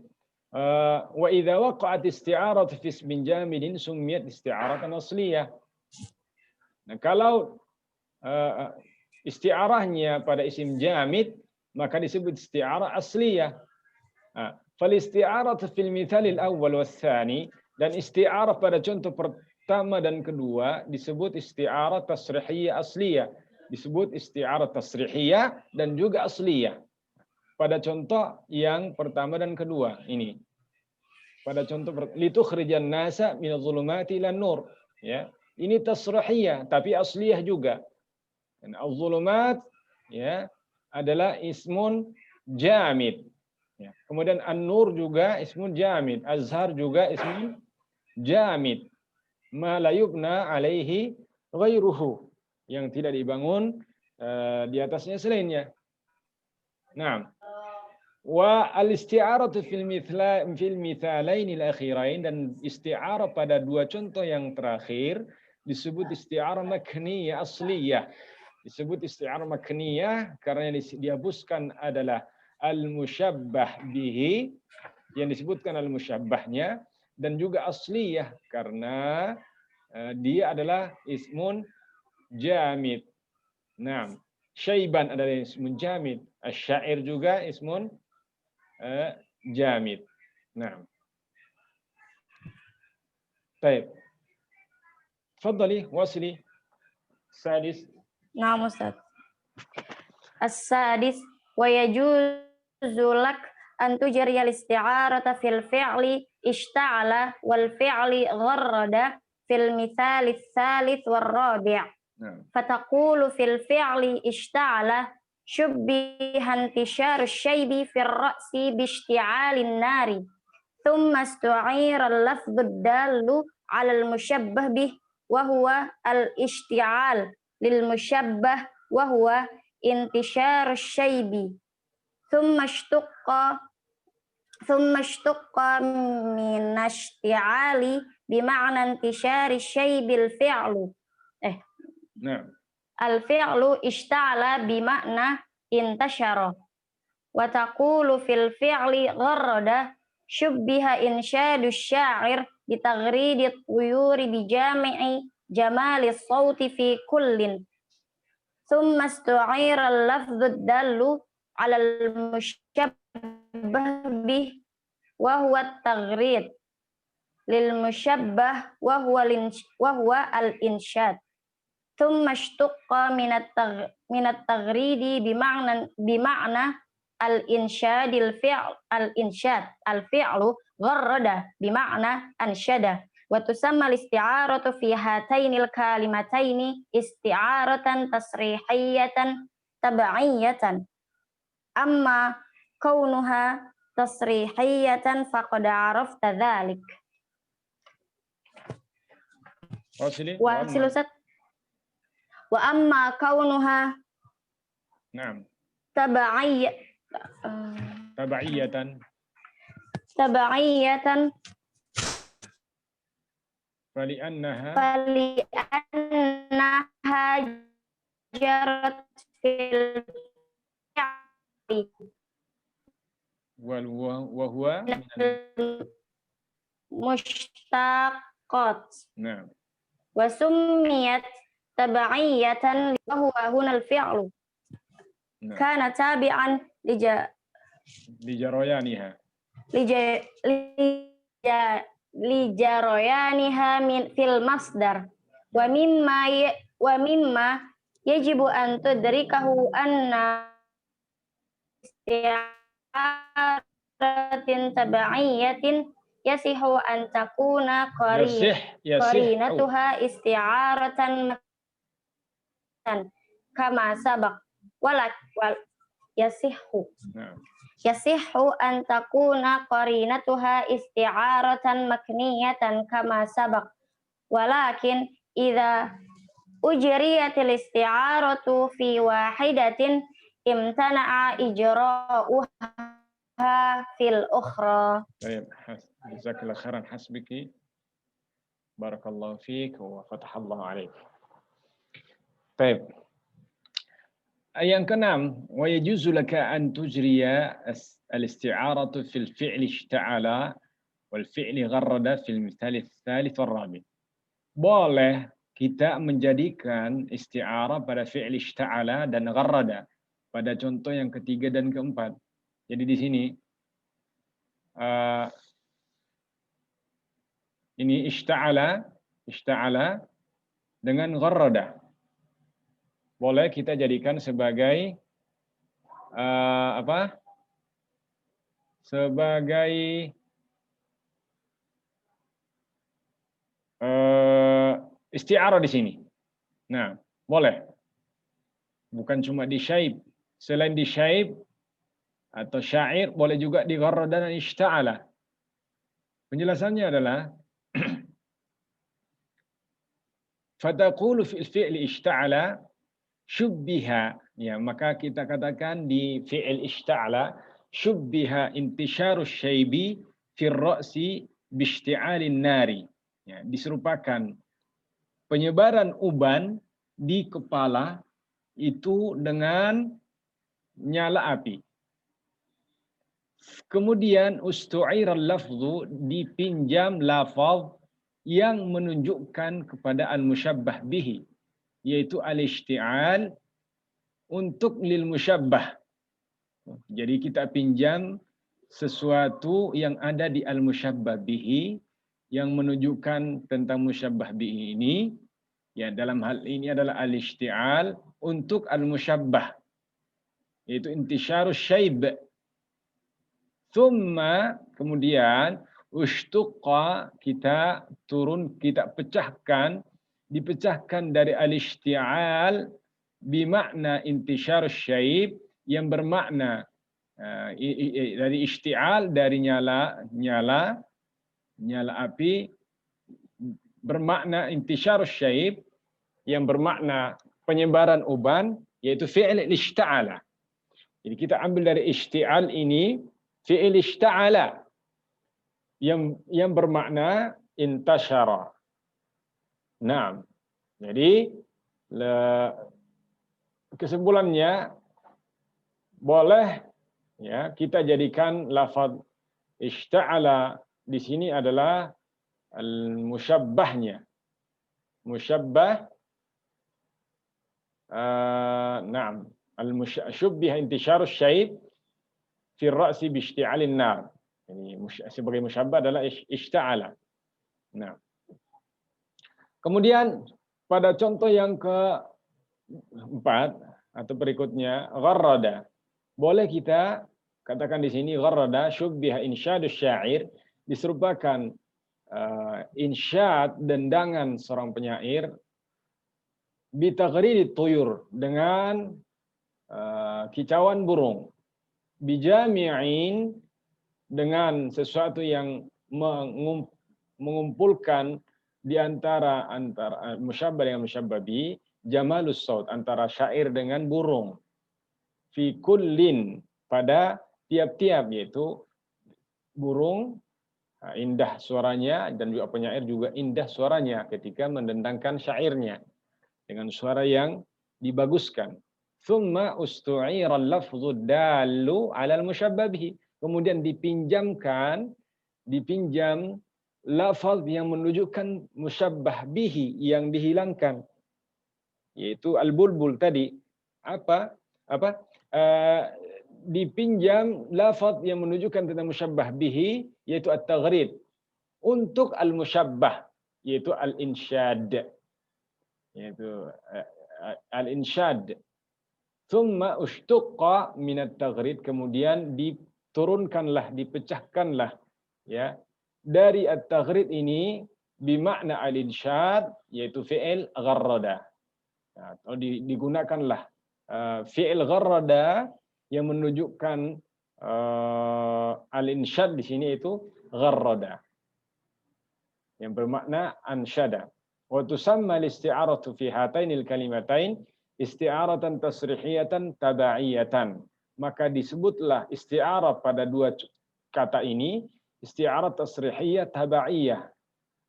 wa idza waqa'at isti'aratu fi ismin jamidin summiyat isti'aratan asliyah. Nah, kalau isti'arahnya pada isim jamid maka disebut isti'arah asliyah. Fal isti'aratu fil mithalil awwal was tsani, dan isti'arah pada contoh pertama dan kedua disebut isti'arah tasrihiyah asliyah. Disebut isti'arah tasrihiyah dan juga asliyah. Pada contoh yang pertama dan kedua ini. Pada contoh litukhrijan nasa minadh dhulumati ilan nur, ya. Ini tasrihiyah tapi asliyah juga. Dan adh-dhulumat ya adalah ismun jamid. Ya. Kemudian an-nur juga ismun jamid, azhar juga ismun jamid. Ma la yubna alaihi ghairuhu, yang tidak dibangun di atasnya selainnya. Nah, wa al-isti'aratu fil mithalain al-akhirain, dan isti'arah pada dua contoh yang terakhir disebut isti'arah makniyah asliyah. Disebut isti'arah makniyah karena yang dihapuskan adalah al-musyabbah bihi, yang disebutkan al-musyabbahnya, dan juga asliyah karena dia adalah ismun jamid. Nah, syaiban adalah ismun jamid, asy-syair juga ismun jamid. Nah. Baik. Tafadhali wasili. Sadis. Naam Ustaz. As-sadis wa yajuzu lak an tujriya al-isti'arata fil fi'li ishta'ala wal fi'li gharrada fil mithal ats-tsalits war rabi'. Fataqulu fil fi'li ishta'ala shubbiha intisharu syaibi fil ra'si bi ishti'alin nari. Thumma istu'ira al-lafdhu ad-dallu 'ala al-musyabbah bih wa huwa al-ishti'al lil musyabbah wa huwa intisharu syaibi. Thumma ishtuqqa min ishti'ali bima'na intishari syaibil fi'lu. Al-fi'lu ishta'ala bima'na intashara. Wa taqulu fil fi'li gharrada syubbiha insyadu sya'ir bitaghridi tuyuri bijami'i jamali sawti fi kullin. Thumma istu'ira al-lafdhu ad-dallu 'ala al-musyabbah bih wa huwa at-taghrid lil musyabbah wa huwa al-insyad. Thumma ishtuqqa min at-taghridi bima'na al-insyadil al-fi'lu gharrada bima'na ansyada. Wa tusamma al-isti'aratu fi hatainil kalimataini isti'aratan tasrihiyatan tab'iyatan. Amma kaunuha tasrihiyatan faqad 'arafta dzalik. Wasil Ustaz. Wa amma kaunuha tab'iyatan Fali'annaha jarat fil fi'li wa huwa mushtaqat. Nah. Wa summiyat tab'iyatan wa huwa huna al-fi'lu. Kana tabi'an lijarayaniha min fil masdar wa mimma yajibu an tudrikahu anna isti'aratin tab'iyatin yasihu an takuna qarinatuha isti'aratan kama sabaq wal yasihu. yasihhu an takuna qarinatuha isti'aratan makniyatan kama sabaq. Walakin idza ujriyatil isti'aratu fi wahidatin imtana'a ijra'uha fil ukhra. Baik, jazakallahu khairan hasbiki. Barakallahu fiik wa fatahallahu alaik. Baik. Yang keenam, wa yajuzu laka an tujriya al-isti'aratu fil fi'li ishta'ala wal fi'li gharrada fil mithal ats-tsalits war-rabi'. Boleh kita menjadikan isti'arah pada fi'il ishta'ala dan gharrada pada contoh yang ketiga dan keempat. Jadi di sini ini ishta'ala dengan gharrada. Boleh kita jadikan sebagai sebagai isti'arah di sini. Nah, boleh. Bukan cuma di syaib. Selain di syaib atau syair, boleh juga di gharrada dan ishta'ala. Penjelasannya adalah fataqulu fil fi'li ishta'ala syubbiha, ya, maka kita katakan di fi'il ishta'ala syubbiha intisyarus syaibi fir ra'si bishti'alin nari, ya, diserupakan penyebaran uban di kepala itu dengan nyala api. Kemudian ustu'iral lafzu, dipinjam lafaz yang menunjukkan kepada al-musyabbah bihi, yaitu al-ishti'al untuk lil musyabbah. Jadi kita pinjam sesuatu yang ada di al-musyabbah bihi yang menunjukkan tentang musyabbah bihi ini, ya, dalam hal ini adalah al-ishti'al untuk al-musyabbah, yaitu intisyarus syaib. Thumma, kemudian ushtuqa, kita dipecahkan dari al-ishti'al bimakna intisyarus syaib, yang bermakna dari ishti'al, dari nyala api, bermakna intisyarus syaib yang bermakna penyebaran uban, yaitu fi'il ishta'ala. Jadi kita ambil dari ishti'al ini fi'il ishta'ala yang bermakna intasyara. Nah, jadi kesimpulannya boleh, ya, kita jadikan lafaz ishta'ala di sini adalah al-musyabbahnya. Musyabbah, na'am, al-musyabbiha intisyarus syaib fi ra'si bi ishti'alin nar. Ini sebagai musyabbah adalah ishta'ala. Nah. Kemudian pada contoh yang keempat atau berikutnya, gharrada. Boleh kita katakan di sini gharrada syubbiha insyadus syair, diserupakan insyad, dendangan seorang penyair, bitaghridi tuyur, dengan kicauan burung, bijami'in, dengan sesuatu yang mengumpulkan di antara musyabbah dengan musyabbabi, jamalus saut, antara syair dengan burung, fi kullin, pada tiap-tiap, yaitu burung indah suaranya dan juga penyair juga indah suaranya ketika mendendangkan syairnya dengan suara yang dibaguskan. Thumma ustu'ira al-lafdhu dallu 'ala al-musyabbah, kemudian dipinjam lafaz yang menunjukkan musyabbah bihi yang dihilangkan, yaitu al-bulbul tadi. Dipinjam lafaz yang menunjukkan tentang musyabbah bihi, yaitu at-taghrid, untuk al-musyabbah, yaitu al-insyad, yaitu al-insyad. Thumma ushtuqqa min at-taghrid, kemudian dipecahkanlah, ya, dari at-taghrid ini bimakna al-insyad, yaitu fi'il gharrada. Atau digunakanlah fi'il gharrada yang menunjukkan al-insyad di sini itu gharrada, yang bermakna ansyada. Wa tusamma al-isti'aratu fi hatainil kalimatain isti'aratan tasrihiyatan tabaiyatan. Maka disebutlah isti'arah pada dua kata ini isti'arah tasrihiyah tabaiyah.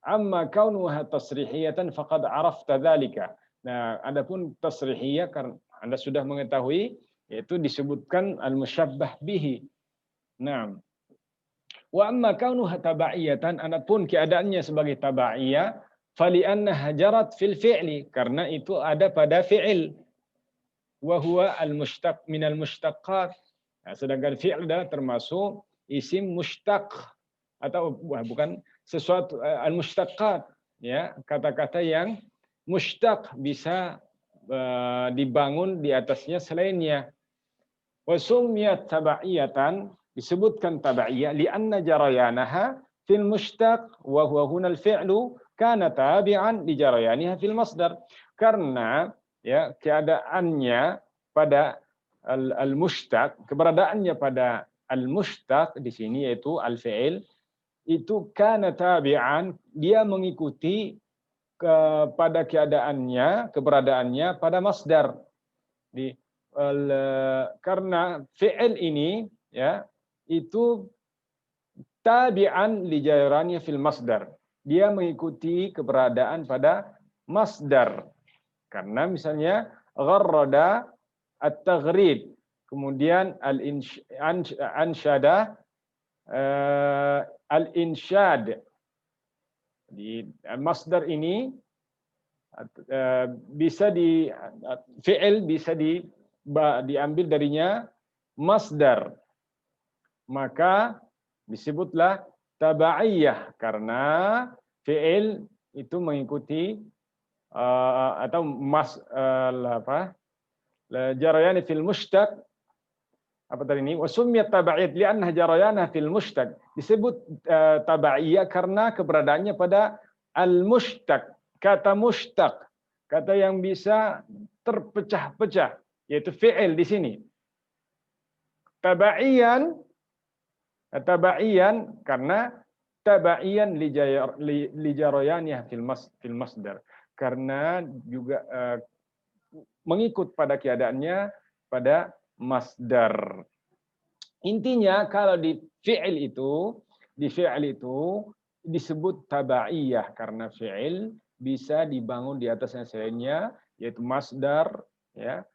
Amma kaunuha tasrihiyatan faqad arafta dzalika. Nah, adapun tasrihiyah karena Anda sudah mengetahui, yaitu disebutkan al-musyabbah bihi. Nah, wa amma kaunuha tabaiyatan, adapun keadaannya sebagai tabaiyah, fali'anna hajarat fil fi'li, karena itu ada pada fi'il. Wa huwa al-mushtaq min al-mushtaqat. Nah, sedangkan fi'il adalah termasuk isim mushtaq atau bukan sesuatu al-mushtaqat, ya, kata-kata yang mushtaq bisa dibangun di atasnya selainnya. Wa summiyat tabaiyatan, disebutkan tabaiyah li'anna jarayanaha fil mushtaq wa huwa huna al-fi'lu kana tabi'an li jarayaniha fil masdar. Karena ya keadaannya pada al-mushtaq, keberadaannya pada al-mushtaq di sini yaitu al-fi'il, itu kana tabi'an, dia mengikuti pada keadaannya, keberadaannya pada masdar. Karena fi'il ini ya itu tabi'an li jarayaniha fil masdar. Dia mengikuti keberadaan pada masdar. Karena misalnya gharrada at-taghrib, kemudian al-ansyada al-insyad. Di masdar ini bisa fi'il bisa diambil darinya masdar. Maka disebutlah tabaiyah karena fi'il itu mengikuti atau jarayani fil mushtaq, apa tadi ini, wasumiyat tabaiyat li'anna jarayana fil mushtaq, disebut tabaiyah karena keberadaannya pada al-mushtaq, kata mushtaq, kata yang bisa terpecah-pecah, yaitu fi'il di sini. Tabaiyan karena tabaiyan li jarayaniha fil masdar, karena juga mengikut pada keadaannya pada masdar. Intinya kalau di fi'il itu disebut tabaiyah karena fi'il bisa dibangun di atasnya selainnya, yaitu masdar, ya,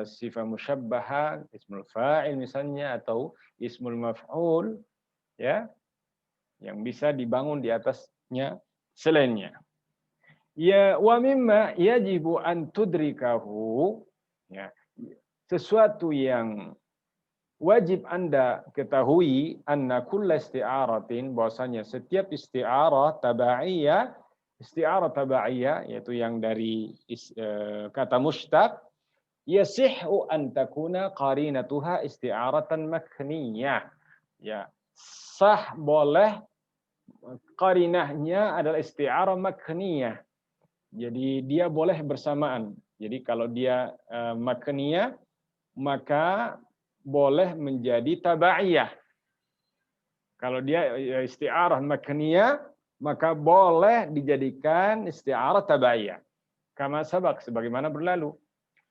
sifat musyabbaha, ismul fa'il misalnya, atau ismul maf'ul, ya, yang bisa dibangun di atasnya selainnya. Ya, wa mimma yajibu an tudrikahu, ya, sesuatu yang wajib Anda ketahui, anna kulla isti'aratin, bahwasanya setiap isti'arah tabaiyah yaitu yang dari kata mushtaq, yasihhu an takuna qarinatuha isti'aratan makniyah. Ya, sah boleh qarinahnya adalah isti'arah makniyah. Jadi dia boleh bersamaan. Jadi kalau dia makniyah, maka boleh menjadi tabaiyah. Kalau dia isti'arah makniyah, maka boleh dijadikan isti'arah tabaiyah. Kama sabaq, sebagaimana berlalu.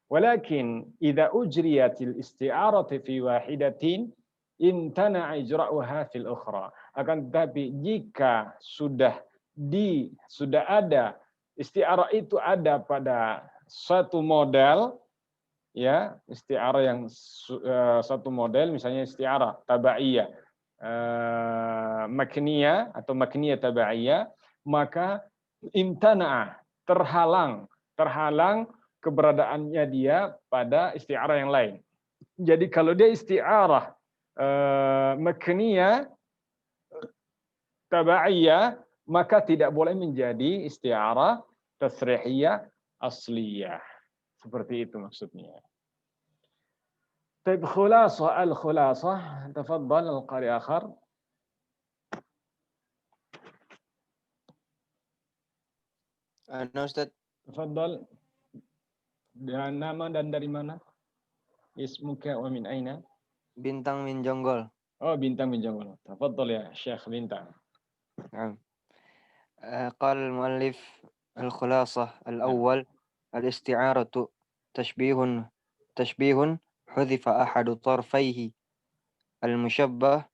Walakin idza ujriyatil isti'arati fi wahidatin imtana ijra'uha fil ukhra. Akan tetapi jika sudah ada isti'arah itu ada pada suatu model, ya, isti'arah yang satu model, misalnya isti'arah tabaiyah makniyah atau makniyah tabaiyah, maka imtana, terhalang keberadaannya dia pada isti'arah yang lain. Jadi kalau dia isti'arah makniyah tabaiyah, maka tidak boleh menjadi isti'arah tasrihiyah asliyah. Seperti itu maksudnya. طيب الخلاصة تفضل القارئ آخر. أنا أستاذ. تفضل. Nama dan dari mana? Ismuka wa min aina? bintang menjonggol. Oh, bintang menjonggol. Tafadhol ya Syekh Bintang. نعم. قال المؤلف الخلاصة الأول الاستعارة تشبيه حذف أحد طرفيه المشبه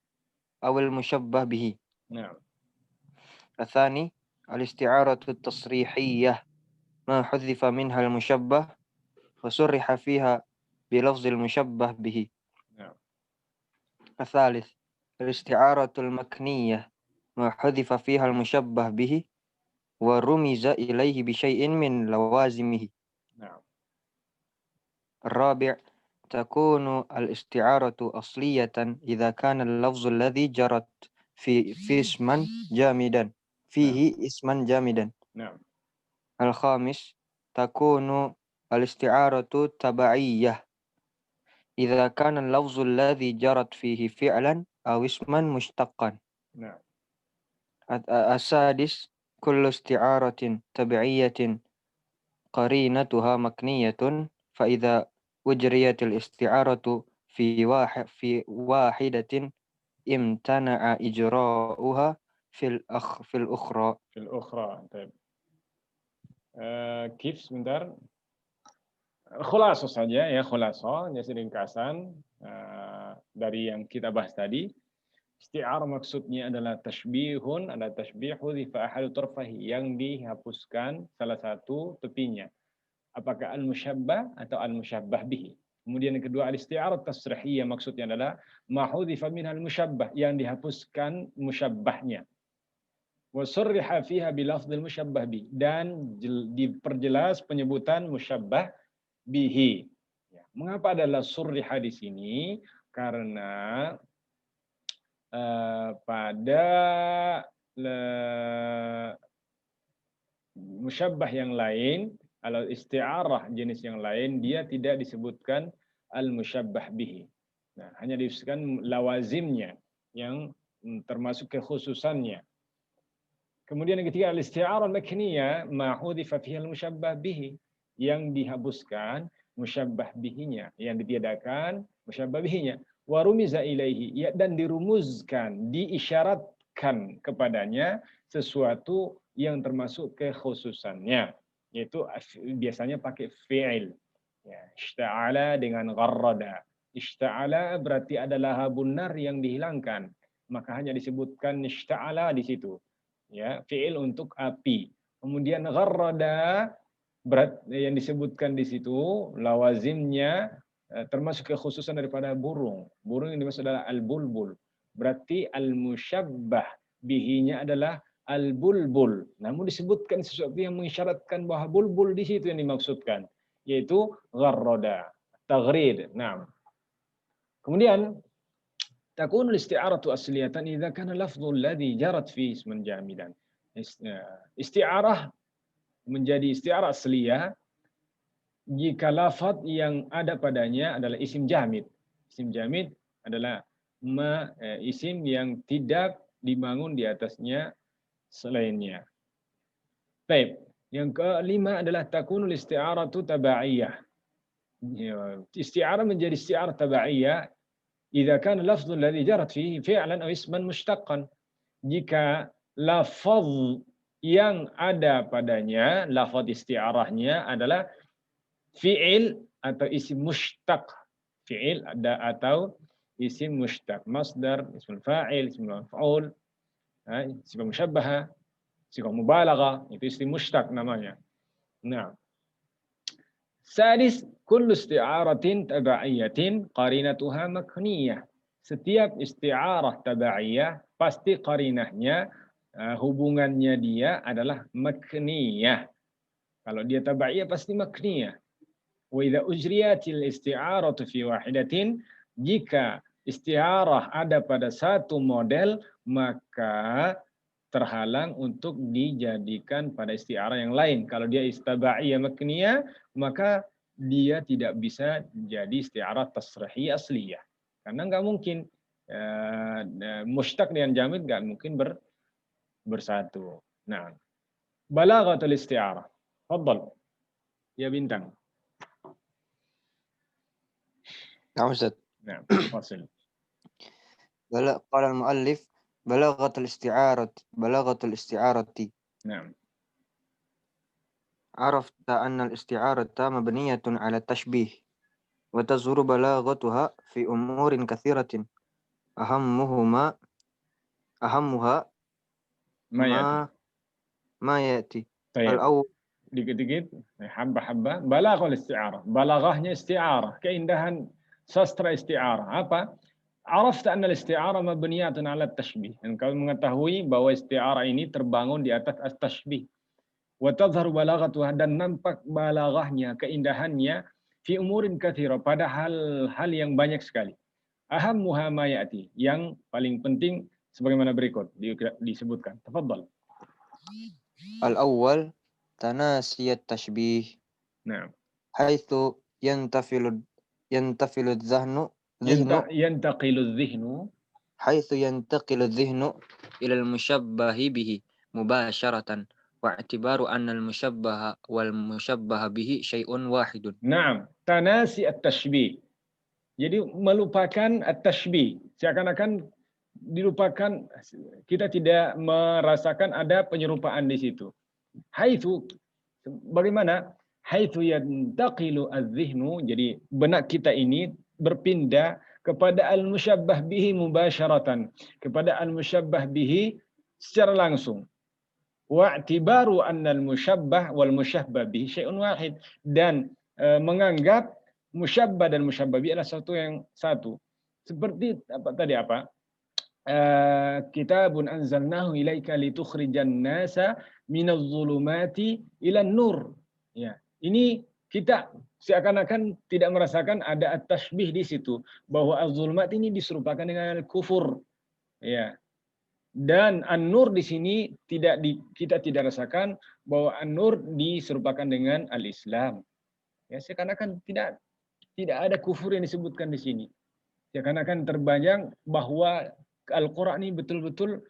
أو المشبه به. نعم. الثاني الاستعارة التصريحية ما حذف منها المشبه وصرح فيها بلفظ المشبه به. نعم. الثالث الاستعارة المكنية ما حذف فيها المشبه به ورمز إليه بشيء من لوازمه. نعم. الرابع تكون الاستعارة أصلية إذا كان اللفظ الذي جرت في اسما جامدا فيه اسما جامدا. نعم. الخامس تكون الاستعارة تبعية إذا كان اللفظ الذي جرت فيه فعلا أو اسما مشتقا. نعم. السادس كل استعارة تبعية قرينتها مكنية فإذا أجريت الاستعارة في واحدة امتنع إجراؤها في الأخرى. في الأخرى. طيب. Kif sebentar. Khulaso saja ya, khulaso, jadi ringkasan dari yang kita bahas tadi. Isti'arah maksudnya adalah tashbihun, ada tashbihu dhifa ahadu tarfahi, yang dihapuskan salah satu tepinya. Apakah al-musyabbah atau al-musyabbah bihi. Kemudian yang kedua al-isti'arah tasrihiyah, maksudnya adalah ma hudhifa minha al-musyabbah, yang dihapuskan musyabbahnya. Wa surriha fiha bi lafdhil musyabbah bi, dan diperjelas penyebutan musyabbah bihi. Ya. Mengapa adalah surriha di sini? Karena pada musyabbah yang lain, kalau isti'arah jenis yang lain, dia tidak disebutkan al-musyabbah bihi. Nah, hanya disebutkan lawazimnya yang termasuk kekhususannya. Kemudian yang ketiga al-isti'arah makniyah ma hudhifa fiha al-musyabbah bihi, yang dihapuskan musyabbah bihinya, yang ditiadakan musyabbah bihinya. Wa rumiza ilaihi, ya, dan dirumuzkan, diisyaratkan kepadanya sesuatu yang termasuk kekhususannya, yaitu biasanya pakai fi'il. Ya, ishta'ala dengan gharrada. Ishta'ala berarti adalah habunar yang dihilangkan, maka hanya disebutkan ishta'ala di situ. Ya, fi'il untuk api. Kemudian gharrada yang disebutkan di situ lawazimnya termasuk kekhususan daripada burung. Burung yang dimaksud adalah al-bulbul. Berarti al-musyabbah bihinya adalah al-bulbul. Namun disebutkan sesuatu yang mengisyaratkan bahwa bulbul di situ yang dimaksudkan, yaitu gharrada, taghrid. Nah. Kemudian takun isti'aratu asliyatan idza kana lafdhu alladhi jarat fi isman jamidan. Isti'arah menjadi isti'arah asliyah jika lafaz yang ada padanya adalah isim jamid. Isim jamid adalah isim yang tidak dibangun di atasnya selainnya. Baik, yang kelima adalah takunul isti'aratu tabaiyah. Isti'arah menjadi isti'arah tabaiyah idza kana lafdhu alladhi jarat fihi fi'lan aw isman mushtaqqan. Jika lafaz yang ada padanya, lafaz isti'arahnya adalah fi'il atau isim mushtaq. Fi'il ada atau isim mushtaq. Masdar, ismul fa'il, ismul maf'ul, sifat musyabbaha, sifat mubalaghah, itu isim mushtaq namanya. Nah. Sadis, kullu isti'aratin tabaiyatin qarinatuha makniyah. Setiap isti'arah tabaiyah pasti qarinahnya, hubungannya dia adalah makniyah. Kalau dia tabaiyah pasti makniyah. Wa idza ujriyatil isti'aratu fi wahidatin, jika isti'arah ada pada satu model, maka terhalang untuk dijadikan pada isti'arah yang lain. Kalau dia tabaiyah makniyah, maka dia tidak bisa jadi isti'arah tasrihi asliyah. Karena nggak mungkin mushtaq dengan jamid nggak mungkin bersatu. Nah, balaghatul isti'arah. Fadhal. Ya Bintang. نعم أستاذ. نعم، واصل. قال المؤلف بلاغة الاستعارة نعم. عرفت أن الاستعارة مبنية على التشبيه وتظهر بلاغتها في أمور كثيرة أهمها ما يأتي. ما يأتي. طيب. الأول Dikit-dikit, hamba-hamba. Balaghul isti'arah. Balaghahnya isti'arah. Keindahan sastra isti'arah. Apa? Arafta anna isti'arah mabniyatun ala tashbih. Dan kau mengetahui bahwa isti'arah ini terbangun di atas at-tashbih. Wa tadhharu balaghatuha, dan nampak balaghahnya, keindahannya fi umurin katsira, pada hal-hal yang banyak sekali. Ahammuha ma ya'ti, yang paling penting sebagaimana berikut disebutkan. Tafadhal. الأول تناسي التشبيه Nah. حيث ينتقل الذهن ينتقل الذهن حيث ينتقل الذهن إلى المشبه به مباشرة واعتبار أن المشبه والمشبه به شيء واحد. نعم. تناسي التشبيه. Jadi melupakan at-tashbih. Seakan-akan dilupakan, kita tidak merasakan ada penyerupaan di situ. Haitsu, bagaimana? Haitsu yantaqilu adz-dzihnu, jadi benak kita ini berpindah kepada al-musyabbah bihi mubasyaratan, kepada al-musyabbah bihi secara langsung. Wa'tibaru anna al-musyabbah wal musyabbah bihi syai'un wahid, dan menganggap musyabbah dan musyabbah bihi adalah satu. Seperti apa tadi apa? Kitabun anzalnahu ilaika litukhrijan nasa minadh dhulumati ilan nur. Ya, ini kita seakan-akan tidak merasakan ada at-tashbih di situ, bahwa az-zulumat ini diserupakan dengan al-kufur. Ya. Dan an-nur di sini kita tidak rasakan bahwa an-nur diserupakan dengan al-Islam. Ya, seakan-akan tidak ada kufur yang disebutkan di sini. Seakan-akan terbayang bahwa Al-Quran ini betul-betul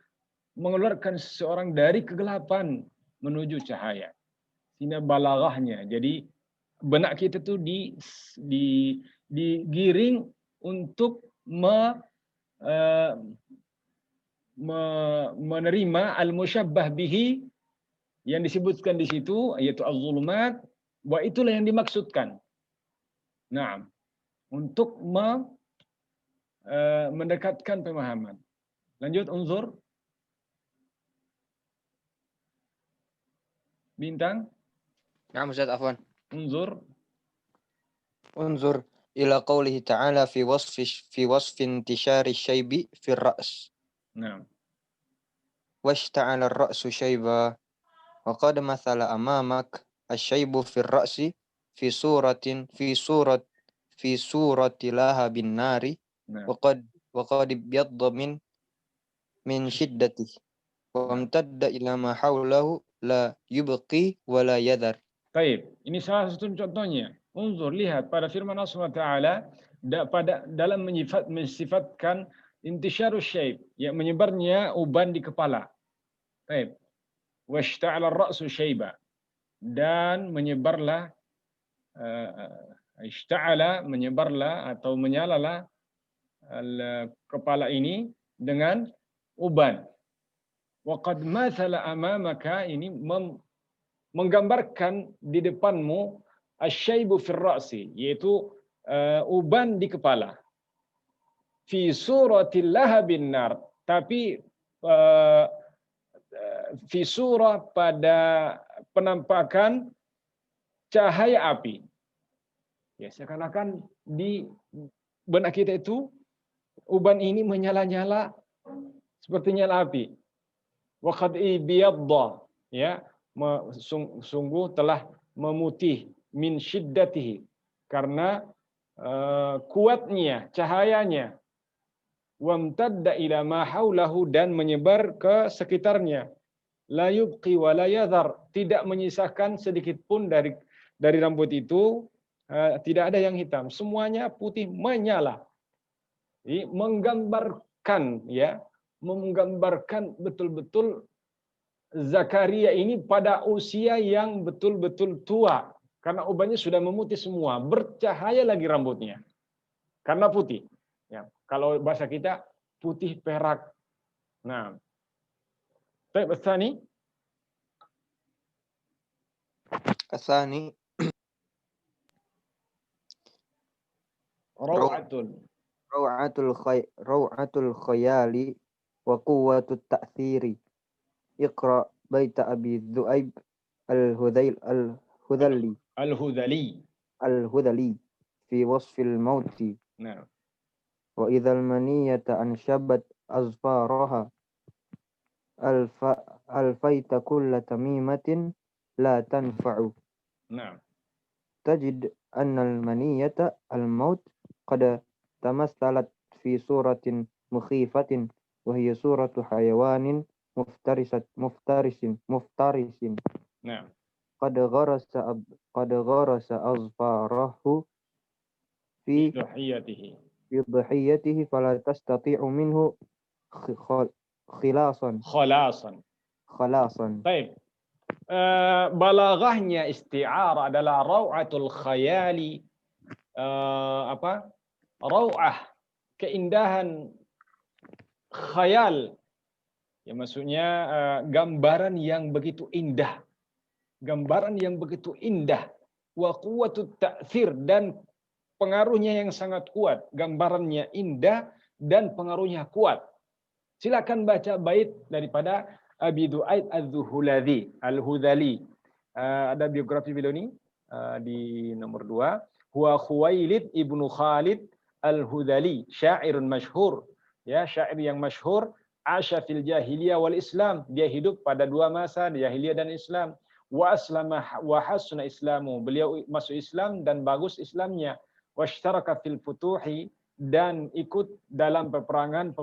mengeluarkan seseorang dari kegelapan menuju cahaya. Sehingga balaghahnya. Jadi benak kita tuh digiring untuk menerima al-musyabbah bihi yang disebutkan di situ, yaitu az-zulumat, bahwa itulah yang dimaksudkan. Nah, untuk mendekatkan pemahaman. Lanjut, unzur. Bintang. نعم أستاذ عفوا. انظر إلى قوله تعالى في وصف انتشار الشيب في الرأس. نعم. واشتعل الرأس شيبا وقد مثل أمامك الشيب في الرأس في صورة لهب النار. نعم. وقد ابيض من شدته وامتد إلى ما حوله لا يبقي ولا يذر. Baik, ini salah satu contohnya. Unzur, lihat pada firman Allah SWT dalam mensifatkan intisyarus syaib, ya, menyebarnya uban di kepala. Baik. Washta'ala ar-ra'su syaiba, dan menyebarlah ishta'ala, menyebarlah atau menyalalah kepala ini dengan uban. Waqad mathala amamaka, ini menggambarkan di depanmu asyaibu fir ra'si, yaitu uban di kepala. Fi suratil lahabin nar, tapi fi surah, pada penampakan cahaya api. Ya, seakan-akan di benak kita itu uban ini menyala-nyala seperti nyala api. Wa qad ibiyadda, ya, sungguh telah memutih, min syiddatihi, karena kuatnya cahayanya. Wamtadda ila ma haulahu, dan menyebar ke sekitarnya. La yubqi wa la yadhar, tidak menyisakan sedikit pun dari rambut itu, tidak ada yang hitam, semuanya putih menyala. Jadi, menggambarkan betul-betul Zakaria ini pada usia yang betul-betul tua, karena ubannya sudah memutih semua, bercahaya lagi rambutnya karena putih. Ya, kalau bahasa kita putih perak. Nah, baik, Tsani. الثاني Raw'atun. روعة الخيال وقوة التأثير. اقرأ بيت أبي ذؤيب الهذلي في وصف الموت. Nah, وإذا المنية أنشبت أظفارها ألفيت كل تميمة لا تنفع. nah. تجد أن المنية الموت قد تمثلت في صورة مخيفة وهي صورة حيوان مفترس Nah, قد غرس أظفاره في ضحيته فلا تستطيع منه خلاصا. Baik. Balaghahnya isti'arah adalah raw'atul khayali, raw'ah, keindahan khayal. Ya, maksudnya gambaran yang begitu indah. Gambaran yang begitu indah. Wa quwwatut ta'thir, dan pengaruhnya yang sangat kuat. Gambarannya indah dan pengaruhnya kuat. Silakan baca bait daripada Abi Du'aid Al-Hudhali. Ada biografi beliau ini di nomor 2. Huwa Khuwailid ibnu Khalid Al-Hudhali, syairun masyhur. Ya, syair yang masyhur. Asya fil jahiliyah wal Islam. Dia hidup pada dua masa, jahiliyah dan Islam. Wa aslama wa hasuna islamu. Beliau masuk Islam dan bagus Islamnya. Washtaraka fil futuhi, dan ikut dalam peperangan.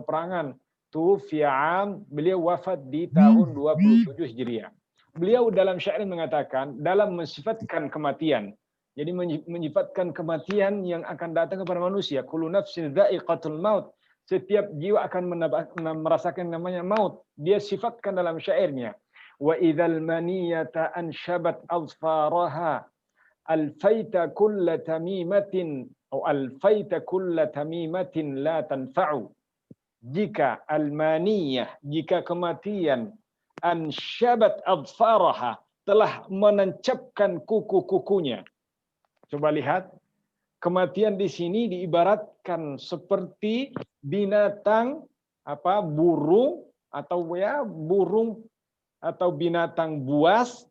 Tufi'am, beliau wafat di tahun 27 Hijriah. Beliau dalam syair mengatakan, dalam mensifatkan kematian, jadi menyifatkan kematian yang akan datang kepada manusia. Kullu nafsin dha'iqatul maut. Setiap jiwa akan merasakan namanya maut. Dia sifatkan dalam syairnya. Wa idzal maniyata anshabat azfaraha alfaita kulla tamimatin atau alfaita kulla tamimatin la tanfa'u. Jika al-maniyah, jika kematian, ansyabat adfaraha, telah menancapkan kuku-kukunya. Coba lihat, kematian di sini diibaratkan seperti binatang burung atau binatang buas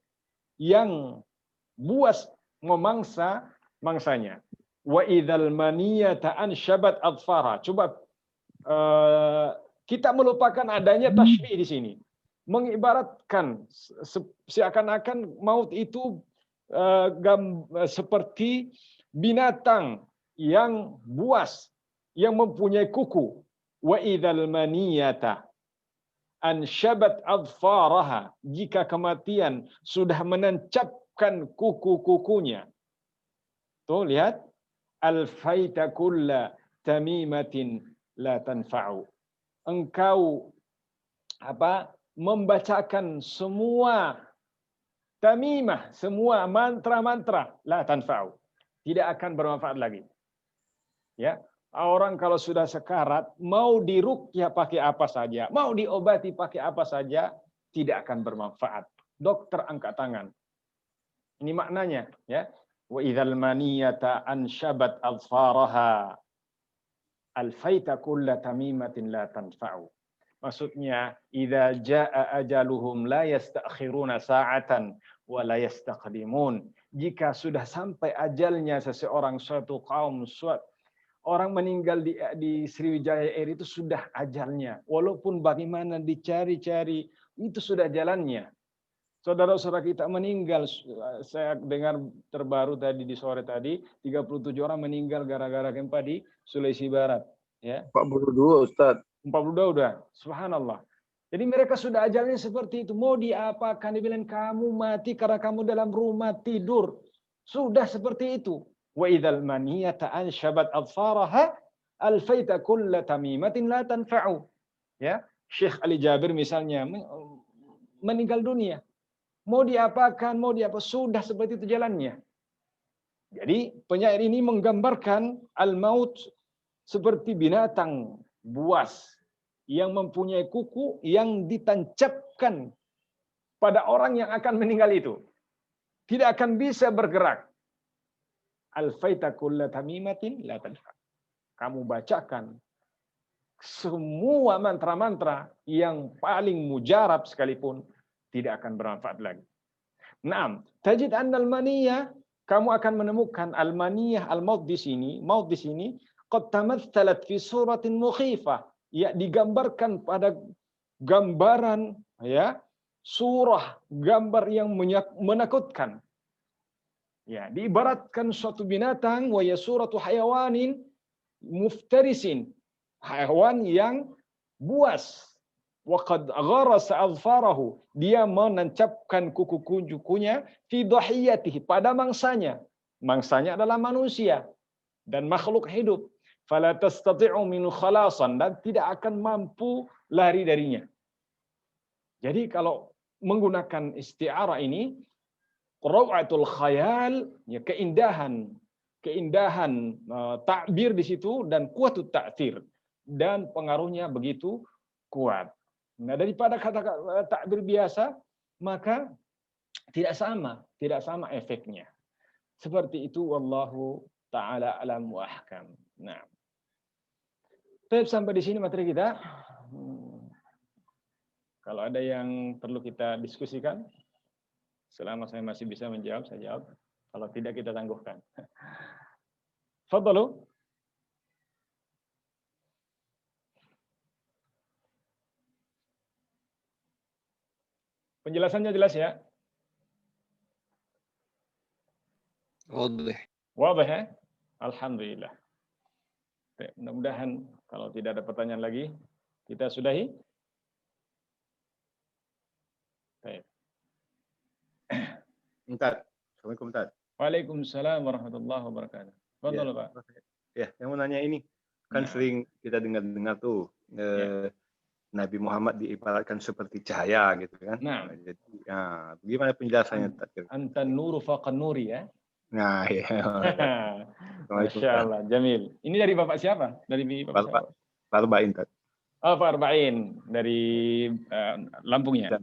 yang buas memangsa mangsanya. Wa idzal maniyata ansyabat adfara. Coba kita melupakan adanya tashbih di sini. Mengibaratkan seakan-akan maut itu seperti binatang yang buas, yang mempunyai kuku. Wa idzal maniyata ansyabat adfaraha, jika kematian sudah menancapkan kuku-kukunya. Tuh lihat, alfaita kulla tamimatin la tanfa'u. Engkau membacakan semua tamimah, semua mantra-mantra, la tanfa'u, tidak akan bermanfaat lagi. Ya, orang kalau sudah sekarat, mau diruqyah pakai apa saja, mau diobati pakai apa saja, tidak akan bermanfaat. Dokter angkat tangan. Ini maknanya, ya. Wa idzal maniyata anshabat adfaraha alfaita kulla tamimatin la tanfa'u. Maksudnya, idza jaa ajaluhum la yasta'khiruna sa'atan wa la yastaqdimun. Jika sudah sampai ajalnya seseorang, suatu kaum, orang meninggal di Sriwijaya Air itu sudah ajalnya. Walaupun bagaimana dicari-cari, itu sudah jalannya. Saudara-saudara kita meninggal, saya dengar terbaru tadi di sore tadi, 37 orang meninggal gara-gara gempa di Sulawesi Barat. Ya. 42 Ustaz. 42 udah, subhanallah. Jadi mereka sudah ajalnya seperti itu. Mau diapakan, dibilang kamu mati karena kamu dalam rumah tidur. Sudah seperti itu. Wa idzal maniyata anshabat adfaraha alfaita kulla tamimatin la tanfa'u. Ya, Syekh Ali Jabir misalnya meninggal dunia. Mau diapakan, mau diapa, sudah seperti itu jalannya. Jadi penyair ini menggambarkan al-maut seperti binatang buas yang mempunyai kuku yang ditancapkan pada orang yang akan meninggal itu. Tidak akan bisa bergerak. Alfaita kulla tamimatin la tanfa. Kamu bacakan semua mantra-mantra yang paling mujarab sekalipun tidak akan bermanfaat lagi. Naam, tajid annal maniyah, kamu akan menemukan al-maniyah al-maut di sini qad tamathalat fi suratin mukhifah, ya digambarkan pada gambaran ya surah gambar yang menakutkan. Ya, diibaratkan suatu binatang wa ya suratu hayawanin muftarisin, hewan yang buas. Waqad gharasa adfarahu, dia menancapkan kuku-kukunya fi dhahiyatihi, pada mangsanya. Mangsanya adalah manusia dan makhluk hidup. Fala tastati'u min khalasan, dan tidak akan mampu lari darinya. Jadi kalau menggunakan isti'arah ini, rawatul khayal, ya keindahan takbir di situ, dan kuatut ta'thir, dan pengaruhnya begitu kuat. Nah, daripada kata takbir biasa, maka tidak sama efeknya. Seperti itu, wallahu taala alam wa ahkam. Nah, sampai di sini materi kita. Kalau ada yang perlu kita diskusikan, selama saya masih bisa menjawab, saya jawab. Kalau tidak, kita tangguhkan. Fadhalu. Penjelasannya jelas ya? Wadih. Wadah ya? Alhamdulillah. Mudah-mudahan kalau tidak ada pertanyaan lagi, kita sudahi. Baik. Assalamualaikum Ustaz. Waalaikumsalam warahmatullahi wabarakatuh. Fadhal, Ya, Pak. Ya, yang mau nanya ini, kan sering kita dengar tuh Nabi Muhammad diibaratkan seperti cahaya gitu kan. Nah. Jadi, gimana penjelasannya? Antan nuru faqan nuri ya. Nah, ya. Masya Allah, jamil. Ini dari Bapak siapa? Dari Bapak siapa? Farba'in. Oh, Farba'in dari Lampung ya.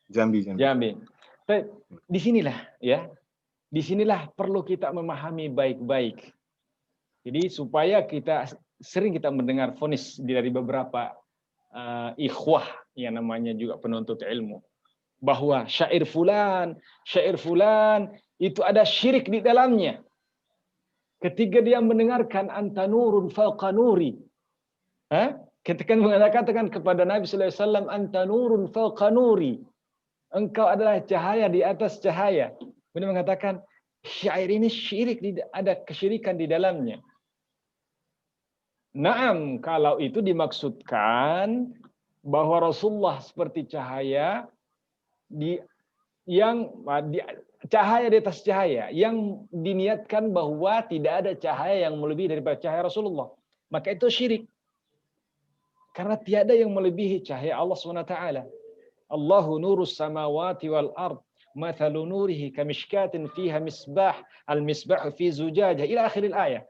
Jambi. Disinilah perlu kita memahami baik-baik. Jadi supaya sering kita mendengar vonis dari beberapa ikhwah yang namanya juga penuntut ilmu, bahwa syair fulan itu ada syirik di dalamnya. Ketika dia mendengarkan anta nurun fawqa nuri, ketika mengatakan kepada Nabi sallallahu alaihi wasallam anta nurun fawqa nuri, engkau adalah cahaya di atas cahaya. Beliau mengatakan syair ini syirik, ada kesyirikan di dalamnya. Naam, kalau itu dimaksudkan bahwa Rasulullah seperti cahaya cahaya di atas cahaya, yang diniatkan bahwa tidak ada cahaya yang melebihi daripada cahaya Rasulullah, maka itu syirik. Karena tiada yang melebihi cahaya Allah SWT. Allahu nurus samawati wal ard, mathalu nurihi kamishkatin fiha misbah, al-misbahu fi zujajah, ila akhiril ayat.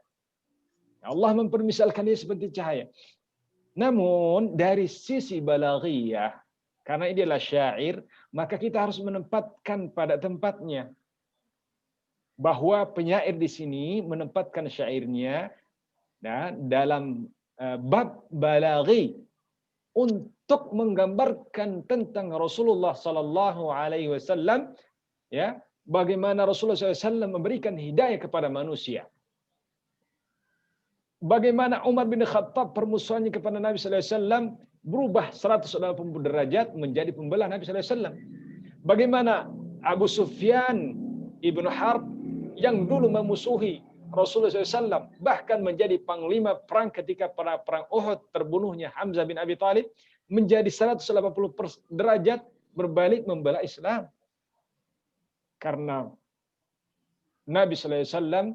Allah mempermisalkan dia seperti cahaya. Namun dari sisi balaghiyah, karena ini adalah syair, maka kita harus menempatkan pada tempatnya. Bahwa penyair di sini menempatkan syairnya dalam bab balaghi untuk menggambarkan tentang Rasulullah sallallahu alaihi wasallam, ya, bagaimana Rasulullah SAW memberikan hidayah kepada manusia. Bagaimana Umar bin Khattab permusuhannya kepada Nabi sallallahu alaihi wasallam berubah 180 derajat menjadi pembelah Nabi sallallahu alaihi wasallam. Bagaimana Abu Sufyan ibnu Harb yang dulu memusuhi Rasulullah SAW, bahkan menjadi panglima perang ketika perang Uhud, terbunuhnya Hamzah bin Abi Thalib, menjadi 180 derajat berbalik membela Islam. Karena Nabi sallallahu alaihi wasallam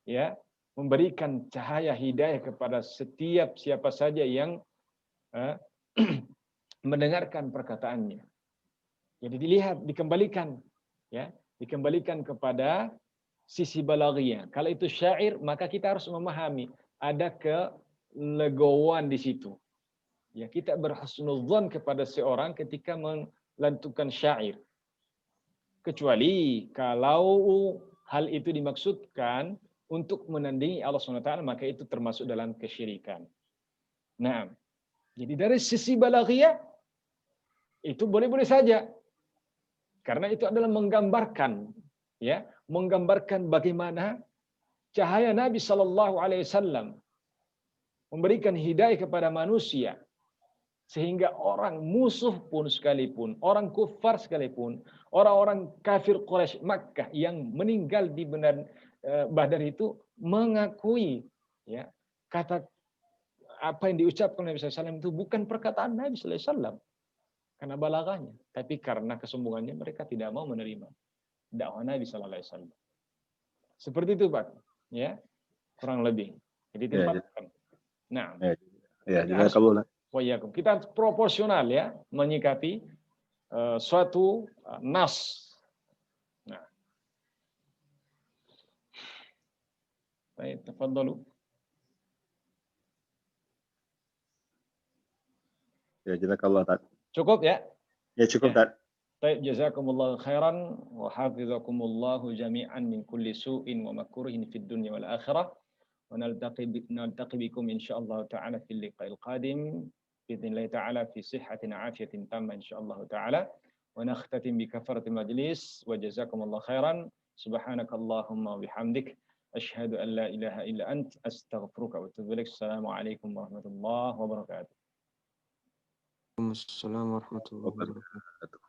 ya memberikan cahaya hidayah kepada setiap siapa saja yang mendengarkan perkataannya. Jadi dilihat, dikembalikan kepada sisi balaghiyah. Kalau itu syair, maka kita harus memahami ada kelegowan di situ. Ya, kita berhusnudzon kepada seorang ketika melantunkan syair. Kecuali kalau hal itu dimaksudkan untuk menandingi Allah SWT, maka itu termasuk dalam kesyirikan. Nah, jadi dari sisi balaghiyah itu boleh-boleh saja. Karena itu adalah menggambarkan, ya, menggambarkan bagaimana cahaya Nabi Shallallahu Alaihi Wasallam memberikan hidayah kepada manusia, sehingga orang musuh pun sekalipun, orang kufar sekalipun, orang-orang kafir Quraisy Makkah yang meninggal di Badar itu mengakui, ya, kata apa yang diucapkan Nabi SAW itu bukan perkataan Nabi SAW karena balaghahnya, tapi karena kesombongannya mereka tidak mau menerima dakwah Nabi SAW. Seperti itu, Pak, ya, kurang lebih. Jadi tempatkan. Nah, kita harus proporsional, ya, menyikapi suatu nas. Nah, baik, tafadhalu. Ya, jazakallah, Tat. Cukup, ya? Ya, cukup, Tat. Baik, jazakumullahu khairan wa hafizakumullahu jami'an min kulli su'in wa makruhin fid dunya wal akhirah. Wa naltaqi bikum insyaallah ta'ala fil liqa'il qadim bi'idznillah ta'ala fi sihhatin 'afiyatin tamma insyaallah ta'ala. Wa nakhtatim bi kafaratil majlis wa jazakumullahu khairan. Subhanakallahumma wa bihamdik asyhadu an la ilaha illa ant astaghfiruka wa atubu ilaik. Assalamualaikum warahmatullahi wabarakatuh. Assalamualaikum warahmatullahi wabarakatuh.